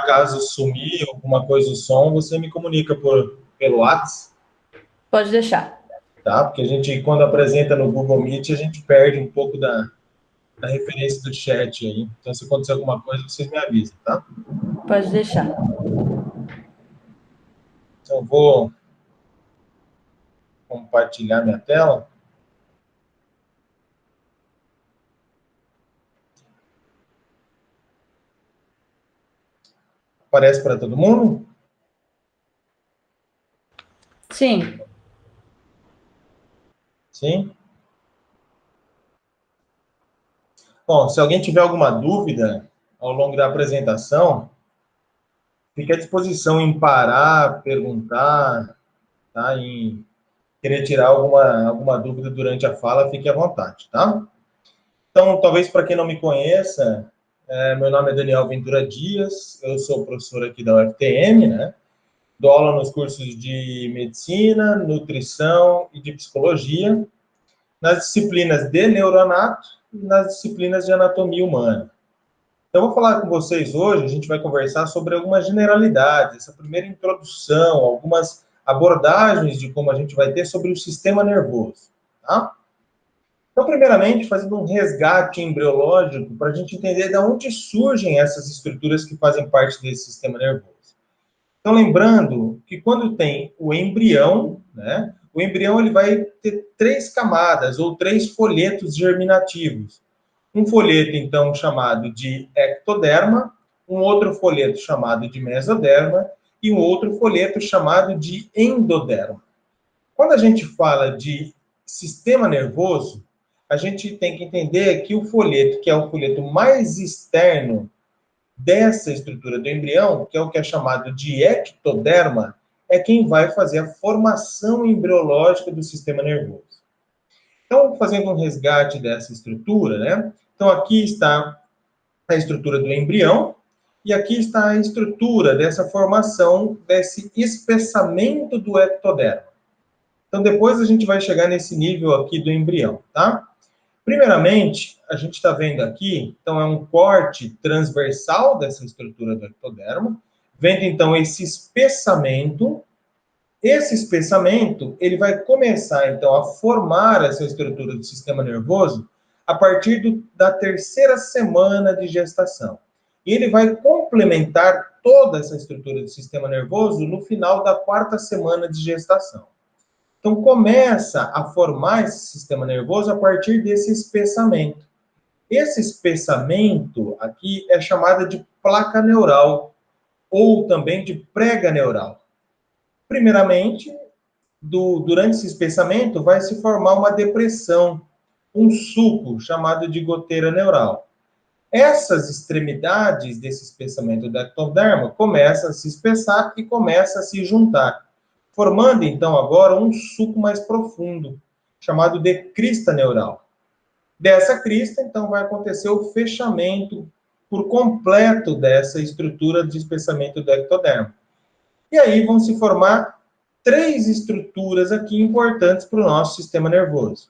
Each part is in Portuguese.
caso sumir alguma coisa o som, você me comunica pelo WhatsApp, Pode deixar. tá? Porque a gente, quando apresenta no Google Meet, a gente perde um pouco da referência do chat aí. Então, se acontecer alguma coisa, vocês me avisam, tá? Pode deixar. Então, eu vou compartilhar minha tela. Aparece para todo mundo? Sim. Sim? Bom, se alguém tiver alguma dúvida ao longo da apresentação, fique à disposição em parar, perguntar, tá? Em querer tirar alguma dúvida durante a fala, fique à vontade, tá? Então, talvez para quem não me conheça, meu nome é Daniel Ventura Dias, eu sou professor aqui da UFTM, né? Dou aula nos cursos de medicina, nutrição e de psicologia, nas disciplinas de neuroanato e nas disciplinas de anatomia humana. Então, eu vou falar com vocês hoje, a gente vai conversar sobre algumas generalidades, essa primeira introdução, algumas abordagens de como a gente vai ter sobre o sistema nervoso, tá? Então, primeiramente, fazendo um resgate embriológico para a gente entender de onde surgem essas estruturas que fazem parte desse sistema nervoso. Então, lembrando que quando tem o embrião, né, o embrião ele vai ter três camadas ou três folhetos germinativos. Um folheto, então, chamado de ectoderma, um outro folheto chamado de mesoderma e um outro folheto chamado de endoderma. Quando a gente fala de sistema nervoso, a gente tem que entender que o folheto, que é o folheto mais externo dessa estrutura do embrião, que é o que é chamado de ectoderma, é quem vai fazer a formação embriológica do sistema nervoso. Então, fazendo um resgate dessa estrutura, né? Então, aqui está a estrutura do embrião, e aqui está a estrutura dessa formação, desse espessamento do ectoderma. Então, depois a gente vai chegar nesse nível aqui do embrião, tá? Primeiramente, a gente está vendo aqui, então, é um corte transversal dessa estrutura do ectoderma, vendo, então, esse espessamento. Esse espessamento, ele vai começar, então, a formar essa estrutura do sistema nervoso a partir da terceira semana de gestação. E ele vai complementar toda essa estrutura do sistema nervoso no final da quarta semana de gestação. Então, começa a formar esse sistema nervoso a partir desse espessamento. Esse espessamento aqui é chamado de placa neural, ou também de prega neural. Primeiramente, durante esse espessamento, vai se formar uma depressão, um suco chamado de goteira neural. Essas extremidades desse espessamento do ectoderma começam a se espessar e começam a se juntar, formando então agora um suco mais profundo, chamado de crista neural. Dessa crista, então, vai acontecer o fechamento por completo dessa estrutura de espessamento do ectoderma. E aí vão se formar três estruturas aqui importantes para o nosso sistema nervoso.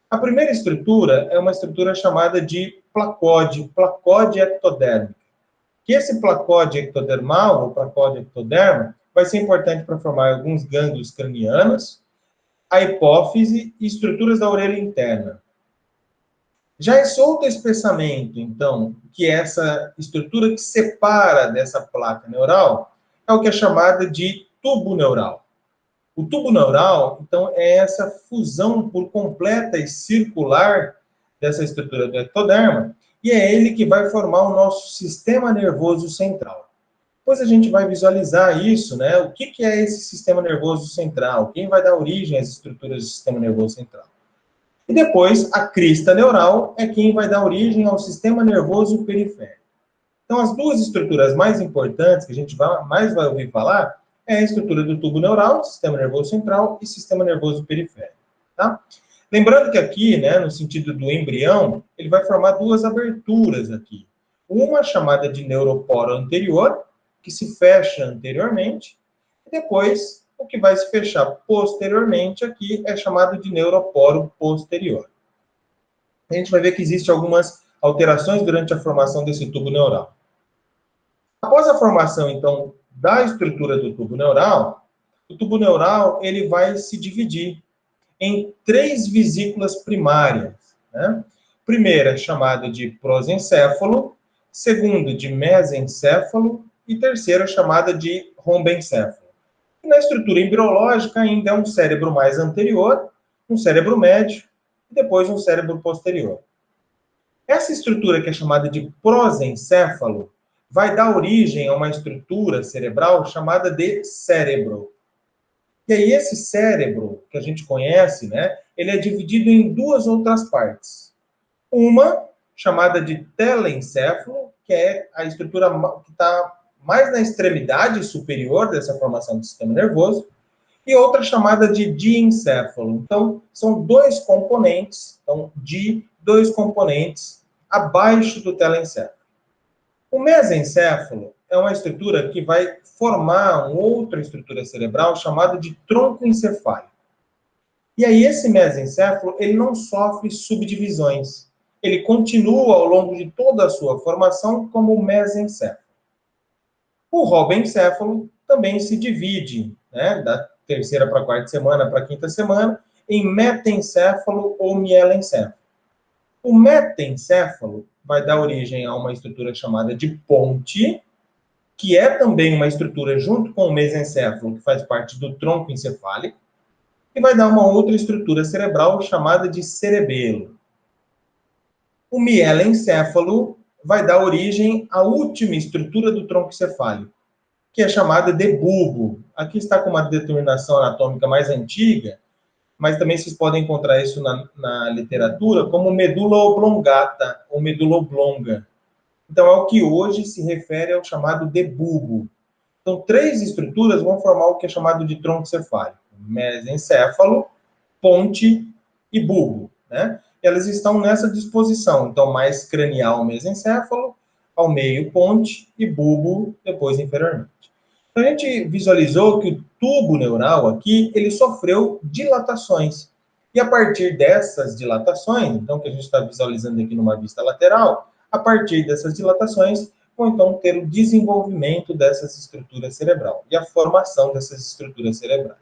A primeira estrutura é uma estrutura chamada de placode ectodérmica. Que esse placode ectodermal, ou placode ectoderma, vai ser importante para formar alguns gânglios cranianos, a hipófise e estruturas da orelha interna. Já esse outro espessamento, então, que é essa estrutura que separa dessa placa neural, é o que é chamado de tubo neural. O tubo neural, então, é essa fusão por completa e circular dessa estrutura do ectoderma, e é ele que vai formar o nosso sistema nervoso central. Depois a gente vai visualizar isso, né? O que é esse sistema nervoso central? Quem vai dar origem às estruturas do sistema nervoso central? E depois, a crista neural é quem vai dar origem ao sistema nervoso periférico. Então, as duas estruturas mais importantes que a gente mais vai ouvir falar é a estrutura do tubo neural, sistema nervoso central e sistema nervoso periférico. Tá? Lembrando que aqui, né, no sentido do embrião, ele vai formar duas aberturas aqui. Uma chamada de neuroporo anterior, que se fecha anteriormente, e depois o que vai se fechar posteriormente aqui é chamado de neuroporo posterior. A gente vai ver que existem algumas alterações durante a formação desse tubo neural. Após a formação, então, da estrutura do tubo neural, o tubo neural ele vai se dividir em 3 vesículas primárias, né? Primeira chamada de prosencéfalo, segunda de mesencéfalo e terceira chamada de rombencéfalo. E na estrutura embriológica ainda é um cérebro mais anterior, um cérebro médio e depois um cérebro posterior. Essa estrutura que é chamada de prosencéfalo vai dar origem a uma estrutura cerebral chamada de cérebro. E aí esse cérebro que a gente conhece, né, ele é dividido em 2 outras partes. Uma chamada de telencéfalo, que é a estrutura que está mais na extremidade superior dessa formação do sistema nervoso, e outra chamada de diencéfalo. Então, são 2 componentes, então, de 2 componentes abaixo do telencéfalo. O mesencéfalo é uma estrutura que vai formar uma outra estrutura cerebral chamada de tronco encefálico. E aí esse mesencéfalo, ele não sofre subdivisões. Ele continua ao longo de toda a sua formação como mesencéfalo. O robencéfalo também se divide, né, da terceira para a quarta semana para a quinta semana, em metencéfalo ou mielencéfalo. O metencéfalo vai dar origem a uma estrutura chamada de ponte, que é também uma estrutura junto com o mesencéfalo, que faz parte do tronco encefálico, e vai dar uma outra estrutura cerebral chamada de cerebelo. O mielencéfalo vai dar origem à última estrutura do tronco encefálico, que é chamada de bulbo. Aqui está com uma determinação anatômica mais antiga, mas também vocês podem encontrar isso na literatura como medula oblongata ou medula oblonga. Então, é o que hoje se refere ao chamado de bulbo. Então, 3 estruturas vão formar o que é chamado de tronco cefálico: mesencéfalo, ponte e bulbo, né? E elas estão nessa disposição. Então, mais cranial mesencéfalo, ao meio ponte e bulbo depois inferiormente. Então, a gente visualizou que o tubo neural aqui, ele sofreu dilatações. E a partir dessas dilatações, então, que a gente está visualizando aqui numa vista lateral, a partir dessas dilatações, vão então ter o desenvolvimento dessas estruturas cerebrais e a formação dessas estruturas cerebrais.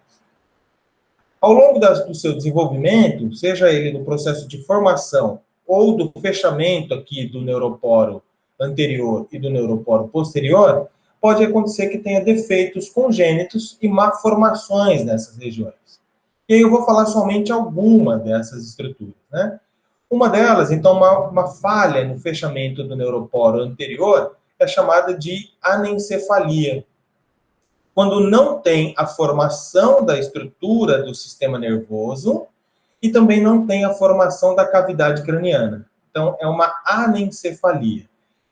Ao longo do seu desenvolvimento, seja ele no processo de formação ou do fechamento aqui do neuroporo anterior e do neuroporo posterior, pode acontecer que tenha defeitos congênitos e malformações nessas regiões. E aí eu vou falar somente alguma dessas estruturas, né? Uma delas, então, uma falha no fechamento do neuroporo anterior é chamada de anencefalia. Quando não tem a formação da estrutura do sistema nervoso e também não tem a formação da cavidade craniana. Então, é uma anencefalia.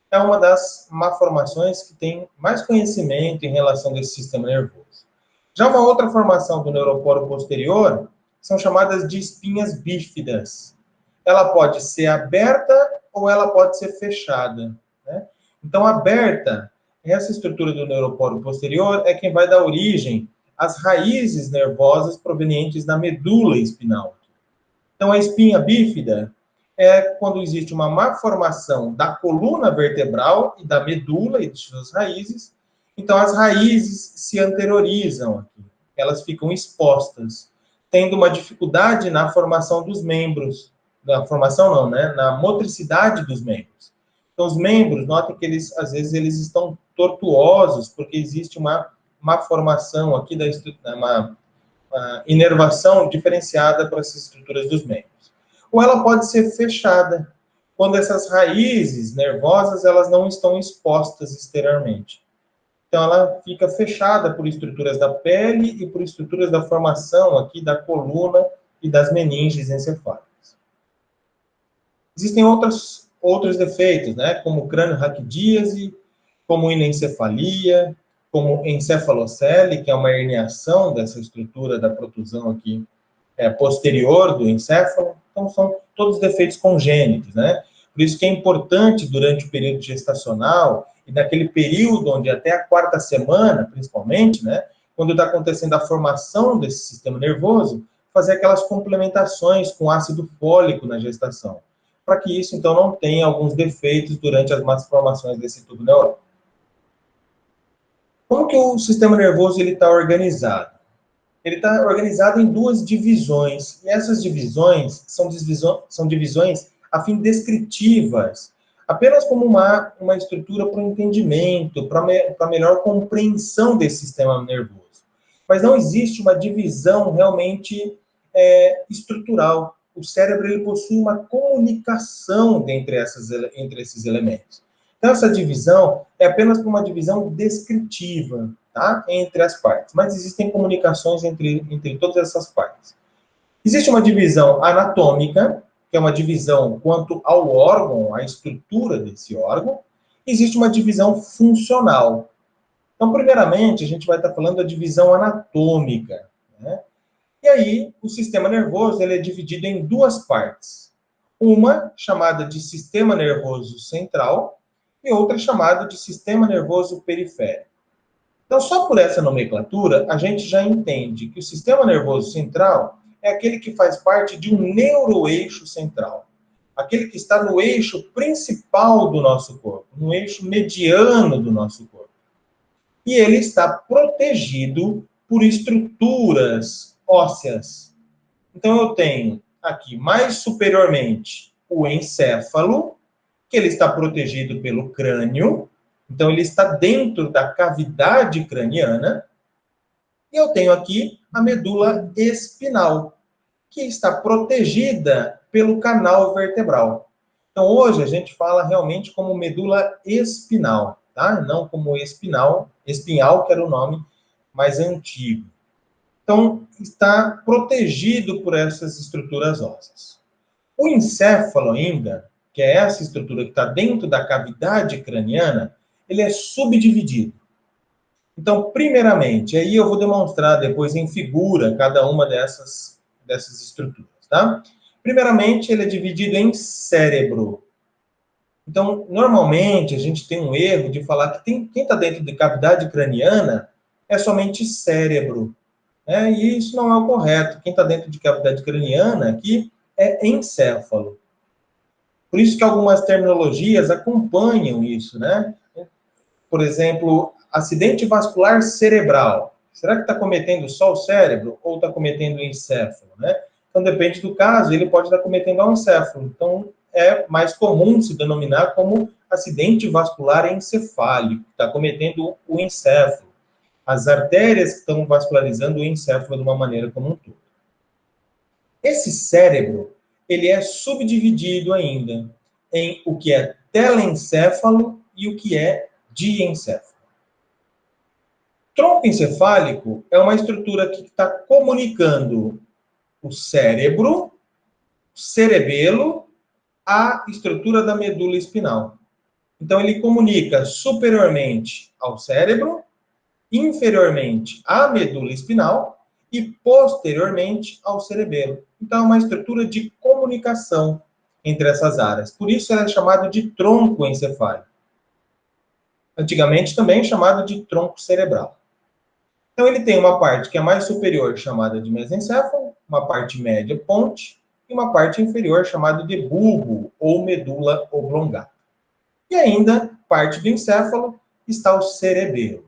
É uma das malformações que tem mais conhecimento em relação desse sistema nervoso. Já uma outra formação do neuroporo posterior são chamadas de espinhas bífidas. Ela pode ser aberta ou ela pode ser fechada, né? Então, aberta, essa estrutura do neuroporo posterior é quem vai dar origem às raízes nervosas provenientes da medula espinal. Então, a espinha bífida é quando existe uma malformação da coluna vertebral e da medula e de suas raízes. Então, as raízes se anteriorizam aqui, elas ficam expostas, tendo uma dificuldade na formação dos membros. Na formação não, né? Na motricidade dos membros. Então, os membros, notem que eles, às vezes, eles estão tortuosos, porque existe uma formação aqui, uma inervação diferenciada para essas estruturas dos membros. Ou ela pode ser fechada, quando essas raízes nervosas, elas não estão expostas exteriormente. Então, ela fica fechada por estruturas da pele e por estruturas da formação aqui da coluna e das meninges encefálicas. Existem outros defeitos, né, como crânio-raquidíase, como inencefalia, como encefalocele, que é uma herniação dessa estrutura da protusão aqui posterior do encéfalo. Então, são todos defeitos congênitos, né? Por isso que é importante, durante o período gestacional, e naquele período onde até a 4ª semana, principalmente, né, quando está acontecendo a formação desse sistema nervoso, fazer aquelas complementações com ácido fólico na gestação, para que isso, então, não tenha alguns defeitos durante as malformações desse tubo neural. Como que o sistema nervoso está organizado? Ele está organizado em duas divisões, e essas divisões são divisões a fim descritivas, apenas como uma estrutura para o entendimento, para melhor compreensão desse sistema nervoso. Mas não existe uma divisão realmente estrutural. O cérebro ele possui uma comunicação entre esses elementos. Então, essa divisão é apenas uma divisão descritiva, tá? Entre as partes. Mas existem comunicações entre todas essas partes. Existe uma divisão anatômica, que é uma divisão quanto ao órgão, à estrutura desse órgão. Existe uma divisão funcional. Então, primeiramente, a gente vai estar falando da divisão anatômica, né? E aí, o sistema nervoso ele é dividido em duas partes. Uma chamada de sistema nervoso central e outra chamada de sistema nervoso periférico. Então, só por essa nomenclatura, a gente já entende que o sistema nervoso central é aquele que faz parte de um neuroeixo central. Aquele que está no eixo principal do nosso corpo, no eixo mediano do nosso corpo. E ele está protegido por estruturas ósseas. Então, eu tenho aqui, mais superiormente, o encéfalo, que ele está protegido pelo crânio. Então, ele está dentro da cavidade craniana. E eu tenho aqui a medula espinal, que está protegida pelo canal vertebral. Então, hoje, a gente fala realmente como medula espinal, tá? Não como espinhal, que era o nome mais antigo. Então, está protegido por essas estruturas ósseas. O encéfalo ainda, que é essa estrutura que está dentro da cavidade craniana, ele é subdividido. Então, primeiramente, aí eu vou demonstrar depois em figura cada uma dessas estruturas, tá? Primeiramente, ele é dividido em cérebro. Então, normalmente, a gente tem um erro de falar que quem está dentro de cavidade craniana é somente cérebro. Né? E isso não é o correto. Quem está dentro de cavidade craniana aqui é encéfalo. Por isso que algumas terminologias acompanham isso, né? Por exemplo, acidente vascular cerebral. Será que está cometendo só o cérebro ou está cometendo o encéfalo, né? Então, depende do caso, ele pode estar cometendo o encéfalo. Então, é mais comum se denominar como acidente vascular encefálico, está cometendo o encéfalo. As artérias que estão vascularizando o encéfalo de uma maneira como um todo. Esse cérebro, ele é subdividido ainda em o que é telencéfalo e o que é diencéfalo. Tronco encefálico é uma estrutura que está comunicando o cérebro, cerebelo, à estrutura da medula espinal. Então, ele comunica superiormente ao cérebro, inferiormente à medula espinal e posteriormente ao cerebelo. Então, é uma estrutura de comunicação entre essas áreas. Por isso, ela é chamada de tronco encefálico. Antigamente, também chamado de tronco cerebral. Então, ele tem uma parte que é mais superior, chamada de mesencéfalo, uma parte média, ponte, e uma parte inferior, chamada de bulbo, ou medula oblongata. E ainda, parte do encéfalo, está o cerebelo.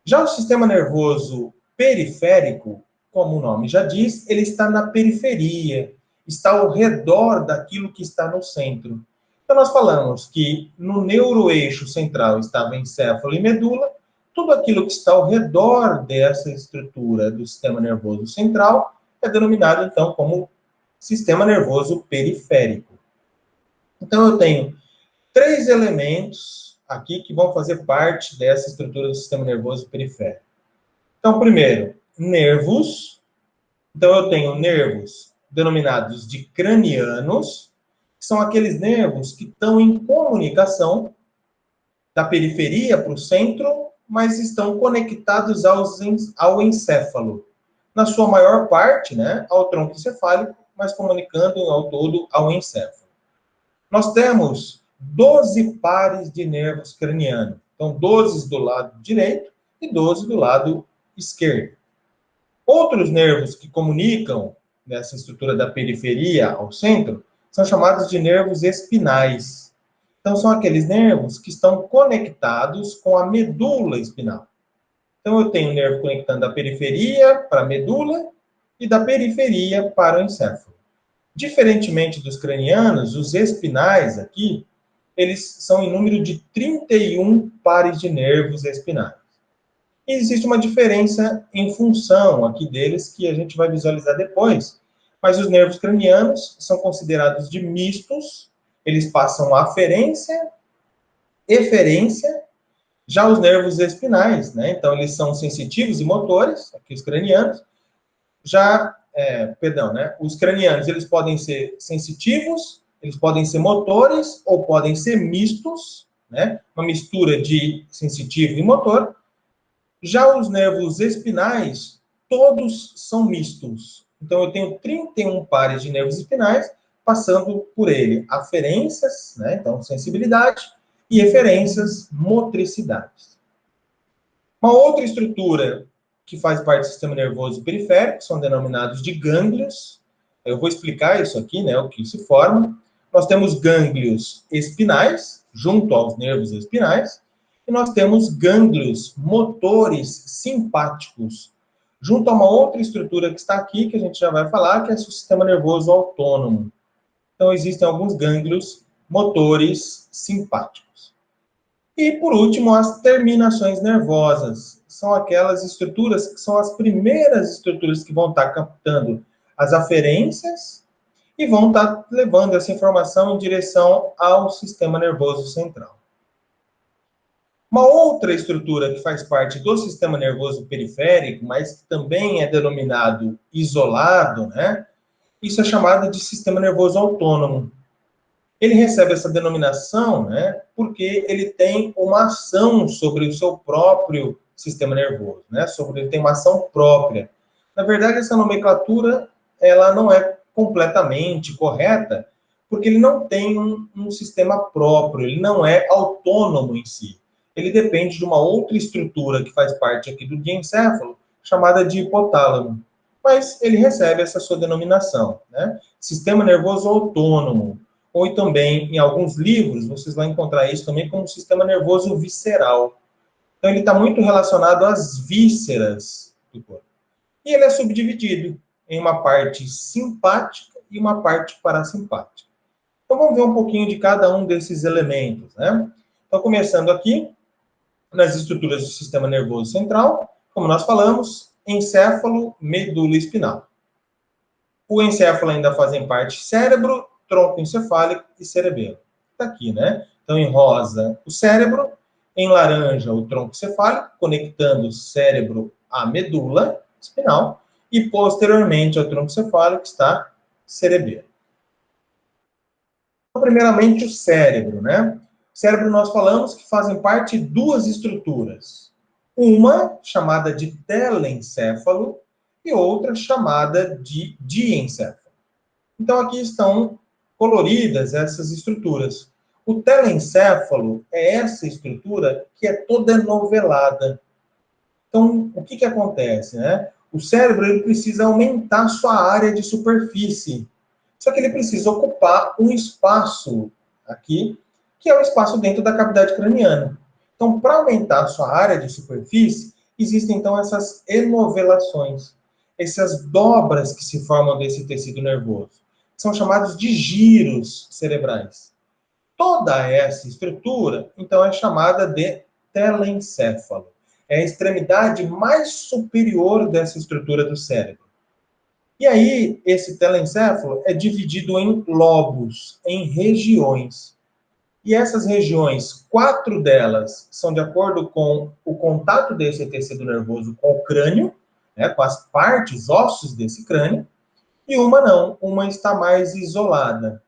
Já o sistema nervoso periférico, como o nome já diz, ele está na periferia, está ao redor daquilo que está no centro. Então, nós falamos que no neuroeixo central estava encéfalo e medula, tudo aquilo que está ao redor dessa estrutura do sistema nervoso central é denominado, então, como sistema nervoso periférico. Então, eu tenho 3 elementos aqui que vão fazer parte dessa estrutura do sistema nervoso periférico. Então, primeiro, nervos. Então, eu tenho nervos denominados de cranianos, que são aqueles nervos que estão em comunicação da periferia para o centro, mas estão conectados ao encéfalo. Na sua maior parte, né, ao tronco encefálico, mas comunicando ao todo ao encéfalo. Nós temos 12 pares de nervos cranianos. Então, 12 do lado direito e 12 do lado esquerdo. Outros nervos que comunicam nessa estrutura da periferia ao centro são chamados de nervos espinais. Então, são aqueles nervos que estão conectados com a medula espinal. Então, eu tenho um nervo conectando da periferia para a medula e da periferia para o encéfalo. Diferentemente dos cranianos, os espinais aqui, eles são em número de 31 pares de nervos espinais. E existe uma diferença em função aqui deles, que a gente vai visualizar depois. Mas os nervos cranianos são considerados de mistos, eles passam aferência, eferência. Já os nervos espinais, né? Então, eles são sensitivos e motores, aqui os cranianos. Os cranianos, eles podem ser sensitivos, eles podem ser motores, ou podem ser mistos, né? Uma mistura de sensitivo e motor. Já os nervos espinais, todos são mistos. Então, eu tenho 31 pares de nervos espinais, passando por ele aferências, né? Então, sensibilidade, e eferências, motricidades. Uma outra estrutura que faz parte do sistema nervoso periférico são denominados de gânglios. Eu vou explicar isso aqui, né, o que se forma. Nós temos gânglios espinais, junto aos nervos espinais, e nós temos gânglios motores simpáticos, junto a uma outra estrutura que está aqui, que a gente já vai falar, que é o sistema nervoso autônomo. Então, existem alguns gânglios motores simpáticos. E, por último, as terminações nervosas. São aquelas estruturas que são as primeiras estruturas que vão estar captando as aferências e vão estar levando essa informação em direção ao sistema nervoso central. Uma outra estrutura que faz parte do sistema nervoso periférico, mas que também é denominado isolado, né? Isso é chamado de sistema nervoso autônomo. Ele recebe essa denominação, né, porque ele tem uma ação sobre o seu próprio sistema nervoso, né? Ele tem uma ação própria. Na verdade, essa nomenclatura ela não é completamente correta, porque ele não tem um sistema próprio, ele não é autônomo em si. Ele depende de uma outra estrutura que faz parte aqui do diencéfalo, chamada de hipotálamo. Mas ele recebe essa sua denominação, né? Sistema nervoso autônomo. Ou também, em alguns livros, vocês vão encontrar isso também como sistema nervoso visceral. Então, ele está muito relacionado às vísceras do corpo. E ele é subdividido em uma parte simpática e uma parte parasimpática. Então, vamos ver um pouquinho de cada um desses elementos, né? Então, começando aqui, nas estruturas do sistema nervoso central, como nós falamos, encéfalo, medula e espinal. O encéfalo ainda fazem parte cérebro, tronco encefálico e cerebelo. Está aqui, né? Então, em rosa, o cérebro, em laranja, o tronco encefálico, conectando o cérebro à medula espinal, e posteriormente ao tronco encefálico está cerebelo. Então, primeiramente, o cérebro, né? O cérebro, nós falamos que fazem parte duas estruturas. Uma chamada de telencéfalo e outra chamada de diencéfalo. Então, aqui estão coloridas essas estruturas. O telencéfalo é essa estrutura que é toda novelada. Então, o que acontece, né? O cérebro ele precisa aumentar sua área de superfície. Só que ele precisa ocupar um espaço aqui, que é o espaço dentro da cavidade craniana. Então, para aumentar sua área de superfície, existem, então, essas enovelações, essas dobras que se formam desse tecido nervoso. São chamados de giros cerebrais. Toda essa estrutura, então, é chamada de telencéfalo. É a extremidade mais superior dessa estrutura do cérebro. E aí, esse telencéfalo é dividido em lobos, em regiões. E essas regiões, 4 delas, são de acordo com o contato desse tecido nervoso com o crânio, né, com as partes, ossos desse crânio, e uma não, uma está mais isolada.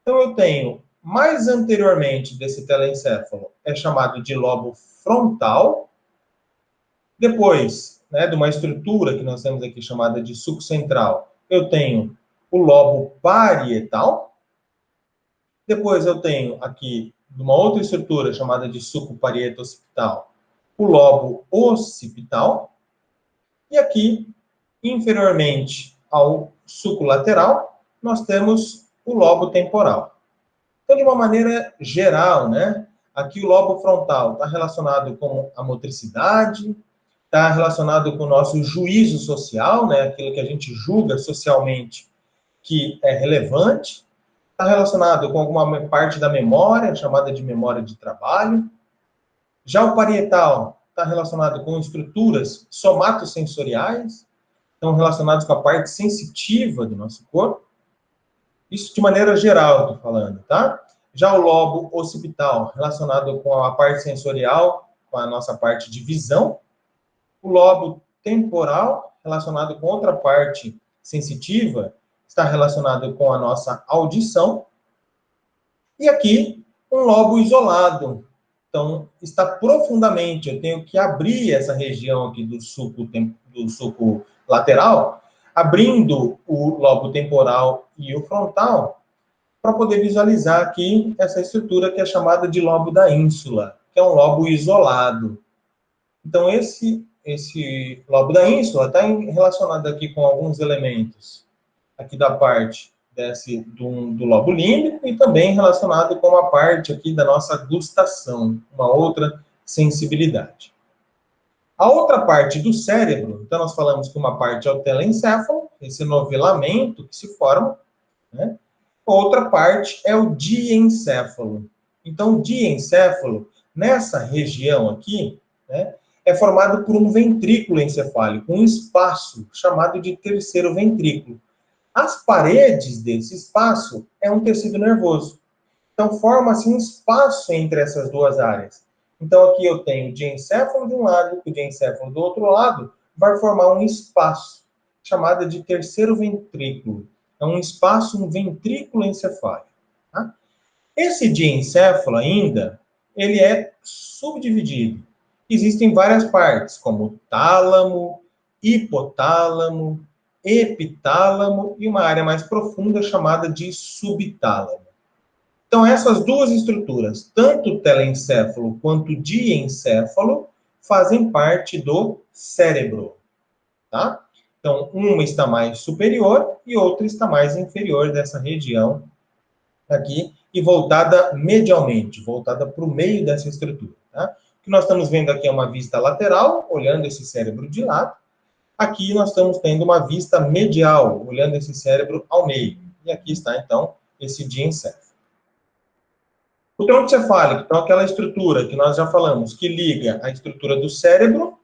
Então, eu tenho, mais anteriormente desse telencéfalo, é chamado de lobo frontal. Depois, né, de uma estrutura que nós temos aqui chamada de sulco central, eu tenho o lobo parietal. Depois eu tenho aqui, de uma outra estrutura chamada de sulco parieto-occipital, o lobo occipital. E aqui, inferiormente ao sulco lateral, nós temos o lobo temporal. Então, de uma maneira geral, né? Aqui o lobo frontal está relacionado com a motricidade, está relacionado com o nosso juízo social, né? Aquilo que a gente julga socialmente que é relevante, está relacionado com alguma parte da memória, chamada de memória de trabalho. Já o parietal está relacionado com estruturas somatosensoriais, estão relacionados com a parte sensitiva do nosso corpo. Isso de maneira geral, estou falando, tá? Já o lobo occipital, relacionado com a parte sensorial, com a nossa parte de visão. O lobo temporal, relacionado com outra parte sensitiva, está relacionado com a nossa audição. E aqui, um lobo isolado. Então, está profundamente, eu tenho que abrir essa região aqui do sulco lateral, abrindo o lobo temporal e o frontal, para poder visualizar aqui essa estrutura que é chamada de lobo da ínsula, que é um lobo isolado. Então, esse lobo da ínsula está relacionado aqui com alguns elementos aqui da parte do lobo límbico e também relacionado com a parte aqui da nossa gustação, uma outra sensibilidade. A outra parte do cérebro, então nós falamos que uma parte é o telencéfalo, esse novelamento que se forma, né? Outra parte é o diencéfalo. Então, o diencéfalo, nessa região aqui, né, é formado por um ventrículo encefálico, um espaço chamado de terceiro ventrículo. As paredes desse espaço é um tecido nervoso. Então, forma-se um espaço entre essas duas áreas. Então, aqui eu tenho o diencéfalo de um lado e o diencéfalo do outro lado, vai formar um espaço, chamado de terceiro ventrículo. É um espaço, um ventrículo encefálico. Tá? Esse diencéfalo ainda, ele é subdividido. Existem várias partes, como tálamo, hipotálamo, epitálamo e uma área mais profunda chamada de subtálamo. Então, essas duas estruturas, tanto o telencéfalo quanto o diencéfalo, fazem parte do cérebro, tá? Então, uma está mais superior e outra está mais inferior dessa região aqui e voltada medialmente, voltada para o meio dessa estrutura, tá? O que nós estamos vendo aqui é uma vista lateral, olhando esse cérebro de lado. Aqui nós estamos tendo uma vista medial, olhando esse cérebro ao meio. E aqui está, então, esse diencéfalo. O tronco cefálico, então, aquela estrutura que nós já falamos, que liga a estrutura do cérebro,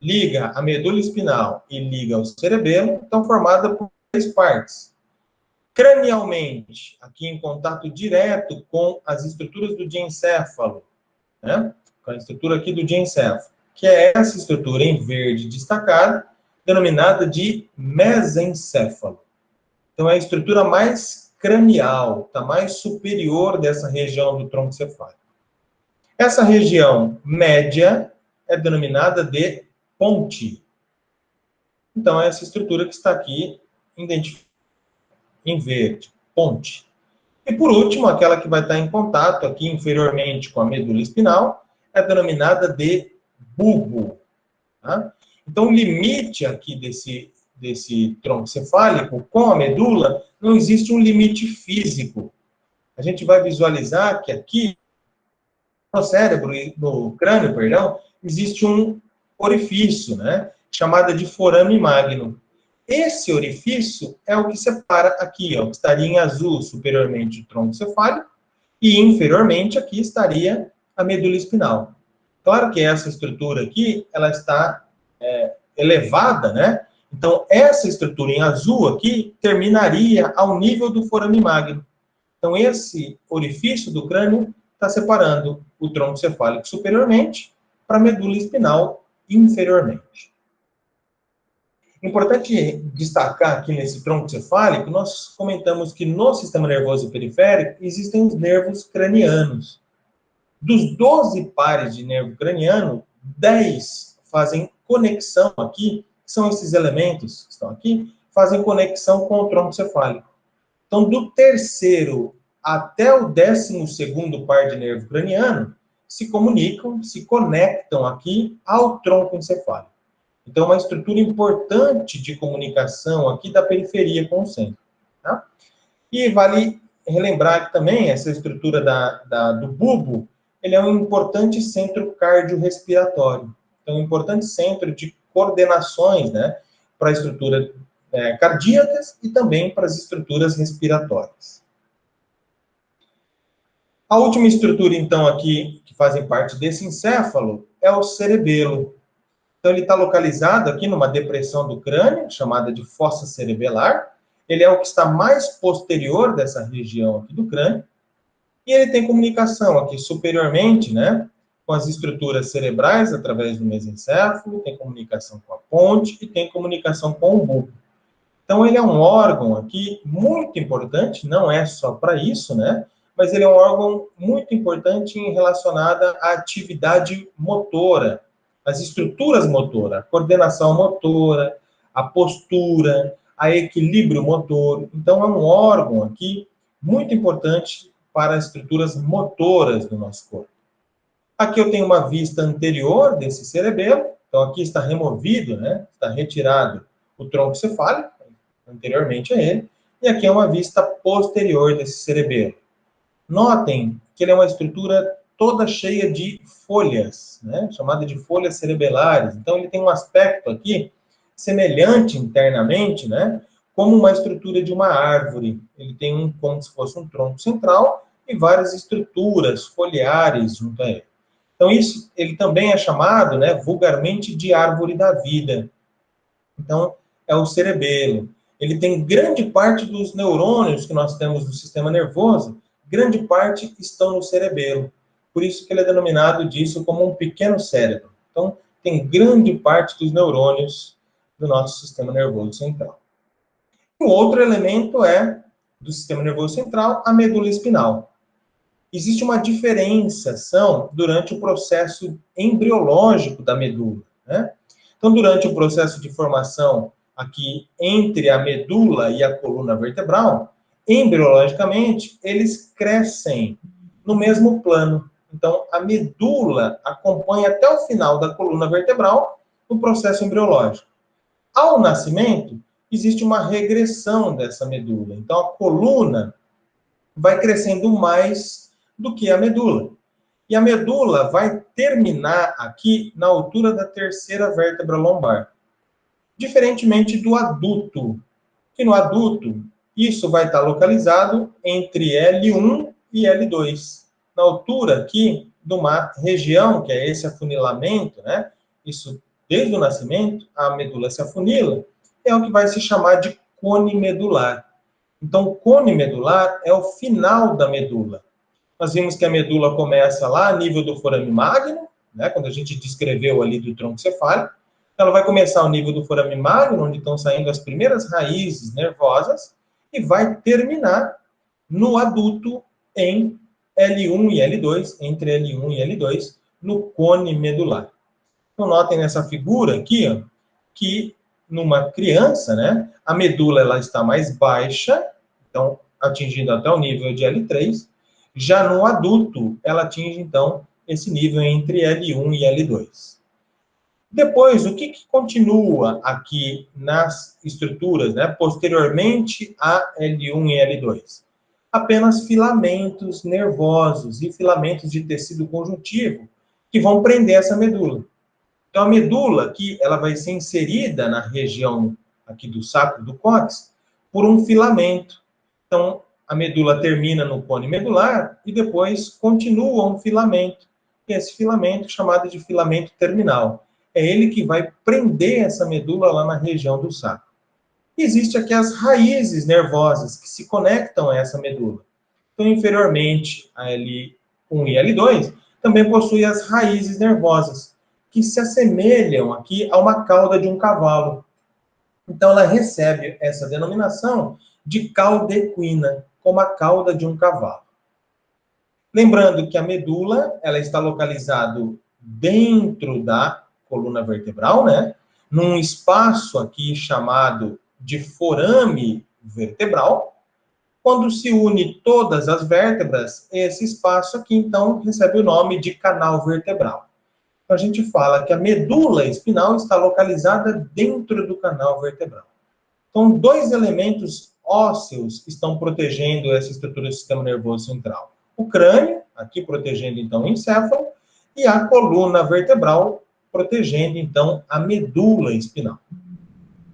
liga a medula espinal e liga ao cerebelo, então formada por 3 partes. Cranialmente, aqui em contato direto com as estruturas do diencéfalo, né? Com a estrutura aqui do diencéfalo, que é essa estrutura em verde destacada, denominada de mesencéfalo. Então, é a estrutura mais cranial, está mais superior dessa região do tronco cefálico. Essa região média é denominada de ponte. Então, é essa estrutura que está aqui identificada em verde, ponte. E, por último, aquela que vai estar em contato aqui inferiormente com a medula espinal é denominada de bulbo. Tá? Então, o limite aqui desse tronco cefálico com a medula, não existe um limite físico. A gente vai visualizar que aqui, no cérebro, no crânio, perdão, existe um orifício, né? Chamado de forame magno. Esse orifício é o que separa aqui, ó, que estaria em azul superiormente o tronco cefálico e inferiormente aqui estaria a medula espinal. Claro que essa estrutura aqui, ela está elevada, né? Então, essa estrutura em azul aqui terminaria ao nível do forame magno. Então, esse orifício do crânio está separando o tronco cefálico superiormente para a medula espinal inferiormente. Importante destacar aqui nesse tronco cefálico, nós comentamos que no sistema nervoso periférico existem os nervos cranianos. Dos 12 pares de nervo craniano, 10 fazem conexão aqui, são esses elementos que estão aqui, fazem conexão com o tronco cefálico. Então, do terceiro até o 12º par de nervo craniano, se comunicam, se conectam aqui ao tronco encefálico. Então, uma estrutura importante de comunicação aqui da periferia com o centro. Tá? E vale relembrar que também essa estrutura do bulbo, ele é um importante centro cardiorrespiratório. Então, um importante centro de coordenações, né, para a estrutura cardíacas e também para as estruturas respiratórias. A última estrutura, então, aqui, que fazem parte desse encéfalo, é o cerebelo. Então, ele está localizado aqui numa depressão do crânio, chamada de fossa cerebelar. Ele é o que está mais posterior dessa região aqui do crânio. E ele tem comunicação aqui superiormente, né, com as estruturas cerebrais, através do mesencéfalo, tem comunicação com a ponte e tem comunicação com o bulbo. Então, ele é um órgão aqui muito importante, não é só para isso, né, mas ele é um órgão muito importante relacionado à atividade motora, as estruturas motoras, a coordenação motora, a postura, a equilíbrio motor. Então, é um órgão aqui muito importante para as estruturas motoras do nosso corpo. Aqui eu tenho uma vista anterior desse cerebelo. Então, aqui está removido, né? Está retirado o tronco cefálico, anteriormente a ele. E aqui é uma vista posterior desse cerebelo. Notem que ele é uma estrutura toda cheia de folhas, né? Chamada de folhas cerebelares. Então, ele tem um aspecto aqui semelhante internamente, né? Como uma estrutura de uma árvore. Ele tem como se fosse um tronco central e várias estruturas foliares junto a ele. Então, isso, ele também é chamado, né, vulgarmente, de árvore da vida. Então, é o cerebelo. Ele tem grande parte dos neurônios que nós temos no sistema nervoso, grande parte estão no cerebelo. Por isso que ele é denominado disso como um pequeno cérebro. Então, tem grande parte dos neurônios do nosso sistema nervoso central. Um outro elemento do sistema nervoso central, a medula espinal. Existe uma diferenciação durante o processo embriológico da medula, né? Então, durante o processo de formação aqui entre a medula e a coluna vertebral, embriologicamente, eles crescem no mesmo plano. Então, a medula acompanha até o final da coluna vertebral no processo embriológico. Ao nascimento, existe uma regressão dessa medula. Então, a coluna vai crescendo mais do que a medula. E a medula vai terminar aqui na altura da terceira vértebra lombar. Diferentemente do adulto, que no adulto isso vai estar localizado entre L1 e L2. Na altura aqui de uma região, que é esse afunilamento, né? Isso, desde o nascimento, a medula se afunila, é o que vai se chamar de cone medular. Então, o cone medular é o final da medula. Nós vimos que a medula começa lá a nível do forame magno, né, quando a gente descreveu ali do tronco cefálico. Ela vai começar ao nível do forame magno, onde estão saindo as primeiras raízes nervosas, e vai terminar no adulto em L1 e L2, entre L1 e L2, no cone medular. Então, notem nessa figura aqui, ó, que numa criança, né, a medula ela está mais baixa, então atingindo até o nível de L3. Já no adulto, ela atinge, então, esse nível entre L1 e L2. Depois, o que continua aqui nas estruturas, né, posteriormente a L1 e L2? Apenas filamentos nervosos e filamentos de tecido conjuntivo que vão prender essa medula. Então, a medula aqui, ela vai ser inserida na região aqui do sacro do cóccix por um filamento. Então, a medula termina no cone medular e depois continua um filamento. E esse filamento chamado de filamento terminal. É ele que vai prender essa medula lá na região do sacro. Existem aqui as raízes nervosas que se conectam a essa medula. Então, inferiormente a L1 e L2, também possui as raízes nervosas, que se assemelham aqui a uma cauda de um cavalo. Então, ela recebe essa denominação de cauda equina, como a cauda de um cavalo. Lembrando que a medula, ela está localizada dentro da coluna vertebral, né? Num espaço aqui chamado de forame vertebral. Quando se une todas as vértebras, esse espaço aqui, então, recebe o nome de canal vertebral. Então, a gente fala que a medula espinal está localizada dentro do canal vertebral. Então, dois elementos ósseos estão protegendo essa estrutura do sistema nervoso central? O crânio, aqui protegendo, então, o encéfalo, e a coluna vertebral, protegendo, então, a medula espinal.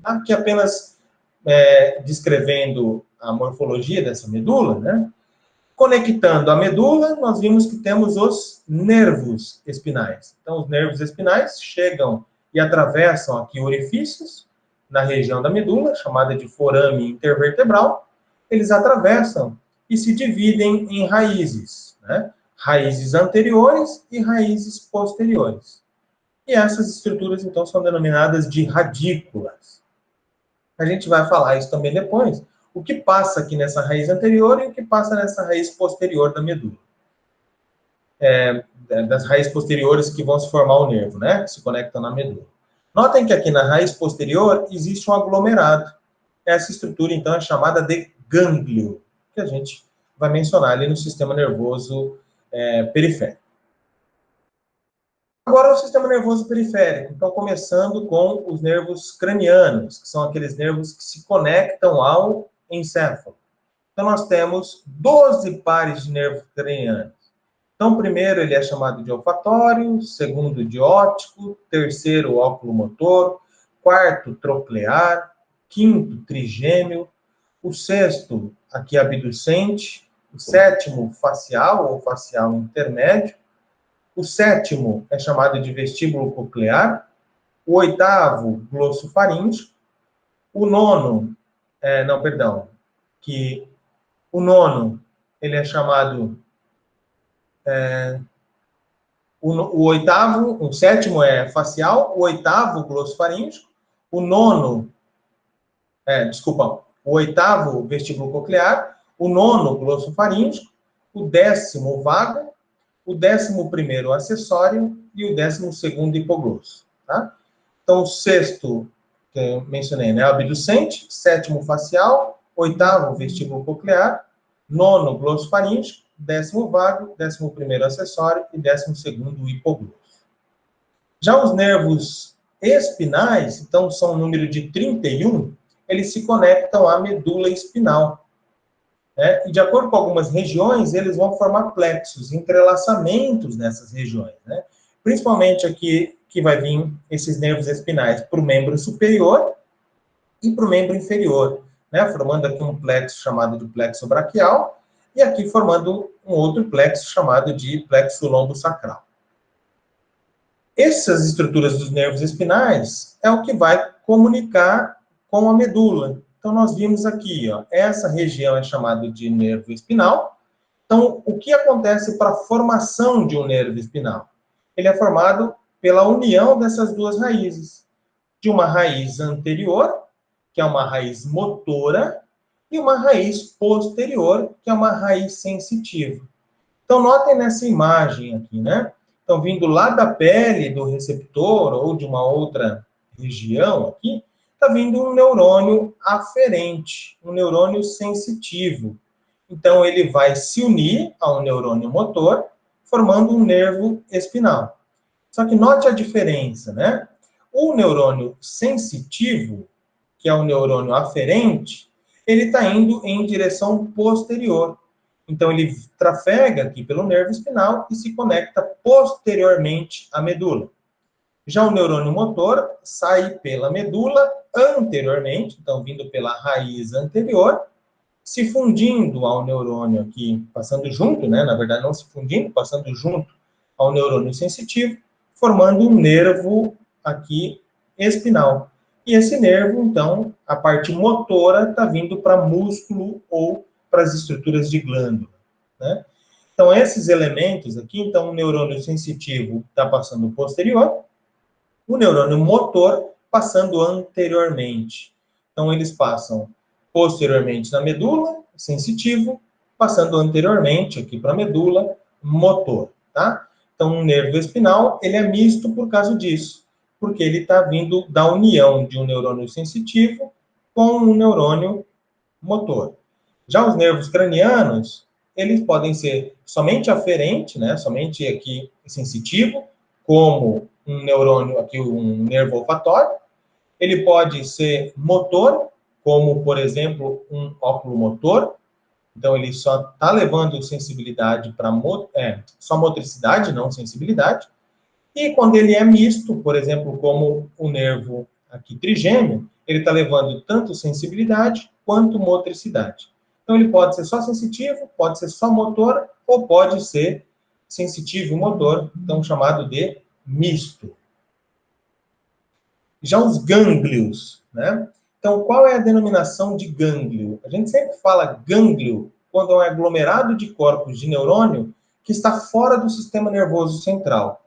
Aqui apenas descrevendo a morfologia dessa medula, né? Conectando a medula, nós vimos que temos os nervos espinais. Então, os nervos espinais chegam e atravessam aqui orifícios na região da medula, chamada de forame intervertebral. Eles atravessam e se dividem em raízes, né? Raízes anteriores e raízes posteriores. E essas estruturas, então, são denominadas de radículas. A gente vai falar isso também depois. O que passa aqui nessa raiz anterior e o que passa nessa raiz posterior da medula. Das raízes posteriores que vão se formar o nervo, né? Que se conectam na medula. Notem que aqui na raiz posterior existe um aglomerado. Essa estrutura, então, é chamada de gânglio, que a gente vai mencionar ali no sistema nervoso periférico. Agora, o sistema nervoso periférico. Então, começando com os nervos cranianos, que são aqueles nervos que se conectam ao encéfalo. Então, nós temos 12 pares de nervos cranianos. Então, o primeiro ele é chamado de olfatório, segundo de óptico, terceiro óculomotor, quarto troclear, quinto trigêmeo, o sexto aqui abducente, o sétimo facial ou facial intermédio, o sétimo é chamado de vestíbulo coclear, o oitavo glossofaríngeo, o nono, o nono, ele é chamado, o sétimo é facial, o oitavo glossofaríngeo, o oitavo vestíbulo coclear, o nono glossofaríngeo, o 10º vago, o 11º acessório e o 12º hipoglosso, tá? Então, o sexto, que eu mencionei, né, abducente, sétimo facial, oitavo vestíbulo coclear, nono glossofaríngeo, 10º vago, 11º acessório e 12º hipoglosso. Já os nervos espinais, então, são um número de 31, eles se conectam à medula espinal. E de acordo com algumas regiões, eles vão formar plexos, entrelaçamentos nessas regiões, né? Principalmente aqui, que vai vir esses nervos espinais para o membro superior e para o membro inferior, né? Formando aqui um plexo chamado de plexo braquial e aqui formando um outro plexo chamado de plexo lombosacral. Essas estruturas dos nervos espinais é o que vai comunicar com a medula. Então, nós vimos aqui, ó, essa região é chamada de nervo espinal. Então, o que acontece para a formação de um nervo espinal? Ele é formado pela união dessas duas raízes. De uma raiz anterior, que é uma raiz motora, e uma raiz posterior, que é uma raiz sensitiva. Então, notem nessa imagem aqui, né? Então, vindo lá da pele do receptor ou de uma outra região aqui, está vindo um neurônio aferente, um neurônio sensitivo. Então, ele vai se unir ao neurônio motor, formando um nervo espinal. Só que note a diferença, né? O neurônio sensitivo, que é o neurônio aferente, ele está indo em direção posterior. Então, ele trafega aqui pelo nervo espinal e se conecta posteriormente à medula. Já o neurônio motor sai pela medula anteriormente, então vindo pela raiz anterior, se fundindo ao neurônio aqui, passando junto, né? Na verdade, não se fundindo, passando junto ao neurônio sensitivo, formando um nervo aqui espinal. E esse nervo, então, a parte motora está vindo para músculo ou para as estruturas de glândula, né? Então, esses elementos aqui, então, o neurônio sensitivo está passando posterior, o neurônio motor passando anteriormente. Então, eles passam posteriormente na medula, sensitivo, passando anteriormente aqui para a medula, motor, tá? Então, um nervo espinal, ele é misto por causa disso, porque ele está vindo da união de um neurônio sensitivo com um neurônio motor. Já os nervos cranianos, eles podem ser somente aferente, né? Somente aqui sensitivo, como um neurônio aqui, um nervo olfatório. Ele pode ser motor, como, por exemplo, um oculomotor. Então, ele só está levando sensibilidade para só motricidade, não sensibilidade. E quando ele é misto, por exemplo, como o nervo aqui trigêmeo, ele está levando tanto sensibilidade quanto motricidade. Então, ele pode ser só sensitivo, pode ser só motor, ou pode ser sensitivo e motor, então chamado de misto. Já os gânglios, né? Então, qual é a denominação de gânglio? A gente sempre fala gânglio quando é um aglomerado de corpos de neurônio que está fora do sistema nervoso central.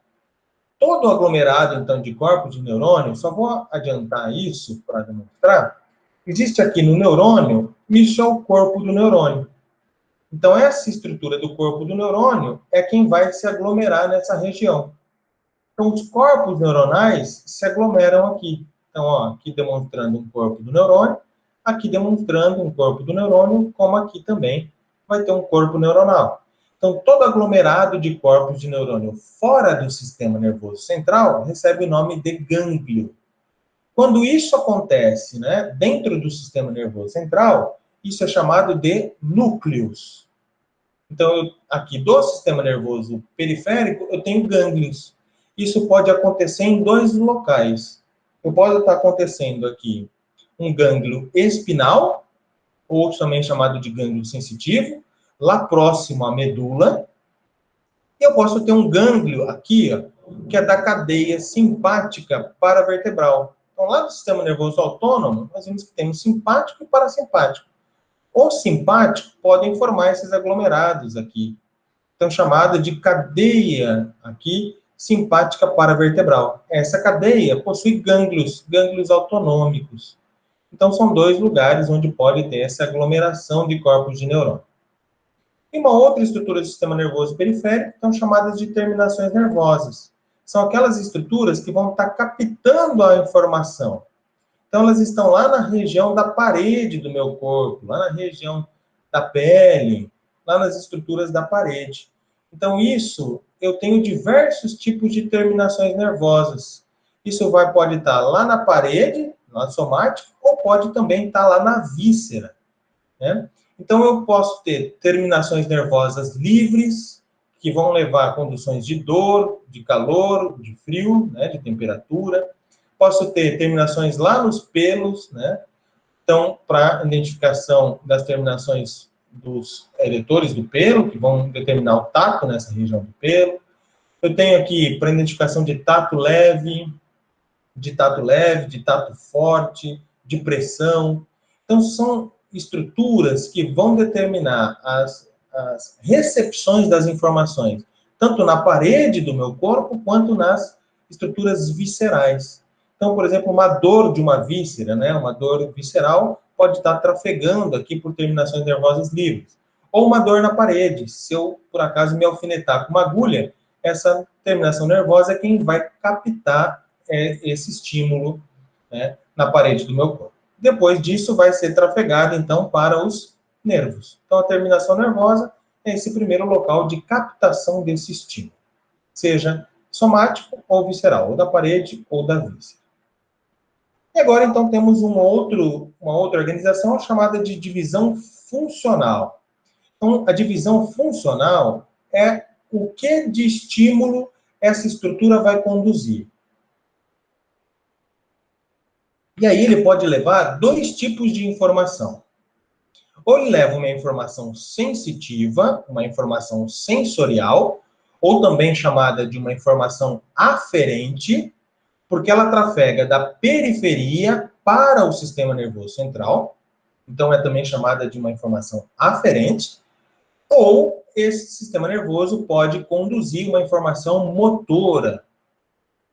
Todo aglomerado, então, de corpos de neurônio, só vou adiantar isso para demonstrar, existe aqui no neurônio, isso é o corpo do neurônio. Então, essa estrutura do corpo do neurônio é quem vai se aglomerar nessa região. Então, os corpos neuronais se aglomeram aqui. Então, ó, aqui demonstrando um corpo do neurônio, aqui demonstrando um corpo do neurônio, como aqui também vai ter um corpo neuronal. Então, todo aglomerado de corpos de neurônio fora do sistema nervoso central recebe o nome de gânglio. Quando isso acontece, né, dentro do sistema nervoso central, isso é chamado de núcleos. Então, aqui do sistema nervoso periférico, eu tenho gânglios. Isso pode acontecer em dois locais. Eu posso estar acontecendo aqui um gânglio espinal, ou também chamado de gânglio sensitivo, lá próximo à medula. E eu posso ter um gânglio aqui, ó, que é da cadeia simpática paravertebral. Então, lá no sistema nervoso autônomo, nós vemos que temos simpático e parasimpático. O simpático podem formar esses aglomerados aqui. Então, chamada de cadeia aqui simpática paravertebral. Essa cadeia possui gânglios autonômicos. Então, são dois lugares onde pode ter essa aglomeração de corpos de neurônio. E uma outra estrutura do sistema nervoso periférico são chamadas de terminações nervosas. São aquelas estruturas que vão estar captando a informação. Então, elas estão lá na região da parede do meu corpo, lá na região da pele, lá nas estruturas da parede. Então, eu tenho diversos tipos de terminações nervosas. Isso pode estar lá na parede, na somática, ou pode também estar lá na víscera, né? Então, eu posso ter terminações nervosas livres, que vão levar a condições de dor, de calor, de frio, né, de temperatura. Posso ter terminações lá nos pelos, né? Então, para identificação das terminações dos eretores do pelo, que vão determinar o tato nessa região do pelo. Eu tenho aqui para identificação de tato leve, de tato forte, de pressão. Então, são estruturas que vão determinar as recepções das informações, tanto na parede do meu corpo, quanto nas estruturas viscerais. Então, por exemplo, uma dor de uma víscera, né? Uma dor visceral pode estar trafegando aqui por terminações nervosas livres. Ou uma dor na parede. Se eu, por acaso, me alfinetar com uma agulha, essa terminação nervosa é quem vai captar esse estímulo, né, na parede do meu corpo. Depois disso, vai ser trafegado, então, para os nervos. Então, a terminação nervosa é esse primeiro local de captação desse estímulo, seja somático ou visceral, ou da parede ou da víscera. E agora, então, temos uma outra organização chamada de divisão funcional. Então, a divisão funcional é o que de estímulo essa estrutura vai conduzir. E aí ele pode levar dois tipos de informação. Ou ele leva uma informação sensitiva, uma informação sensorial, ou também chamada de uma informação aferente, porque ela trafega da periferia para o sistema nervoso central. Então, é também chamada de uma informação aferente. Ou esse sistema nervoso pode conduzir uma informação motora,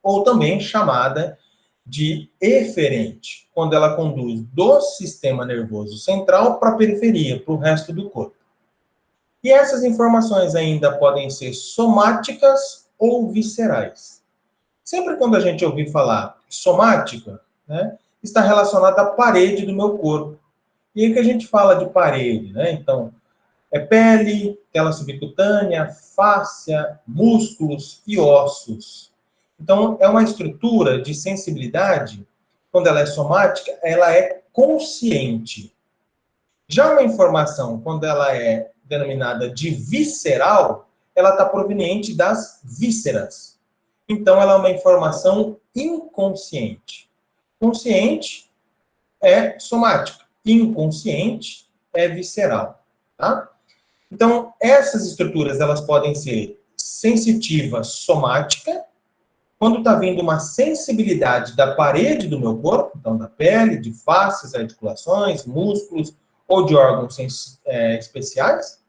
ou também chamada de eferente, quando ela conduz do sistema nervoso central para a periferia, para o resto do corpo. E essas informações ainda podem ser somáticas ou viscerais. Sempre quando a gente ouvir falar somática, né, está relacionada à parede do meu corpo. E aí que a gente fala de parede, né? Então, é pele, tela subcutânea, fáscia, músculos e ossos. Então, é uma estrutura de sensibilidade, quando ela é somática, ela é consciente. Já uma informação, quando ela é denominada de visceral, ela está proveniente das vísceras. Então, ela é uma informação inconsciente. Consciente é somática, inconsciente é visceral, tá? Então, essas estruturas, elas podem ser sensitiva somática, quando está vindo uma sensibilidade da parede do meu corpo, então da pele, de faces, articulações, músculos, ou de órgãos especiais,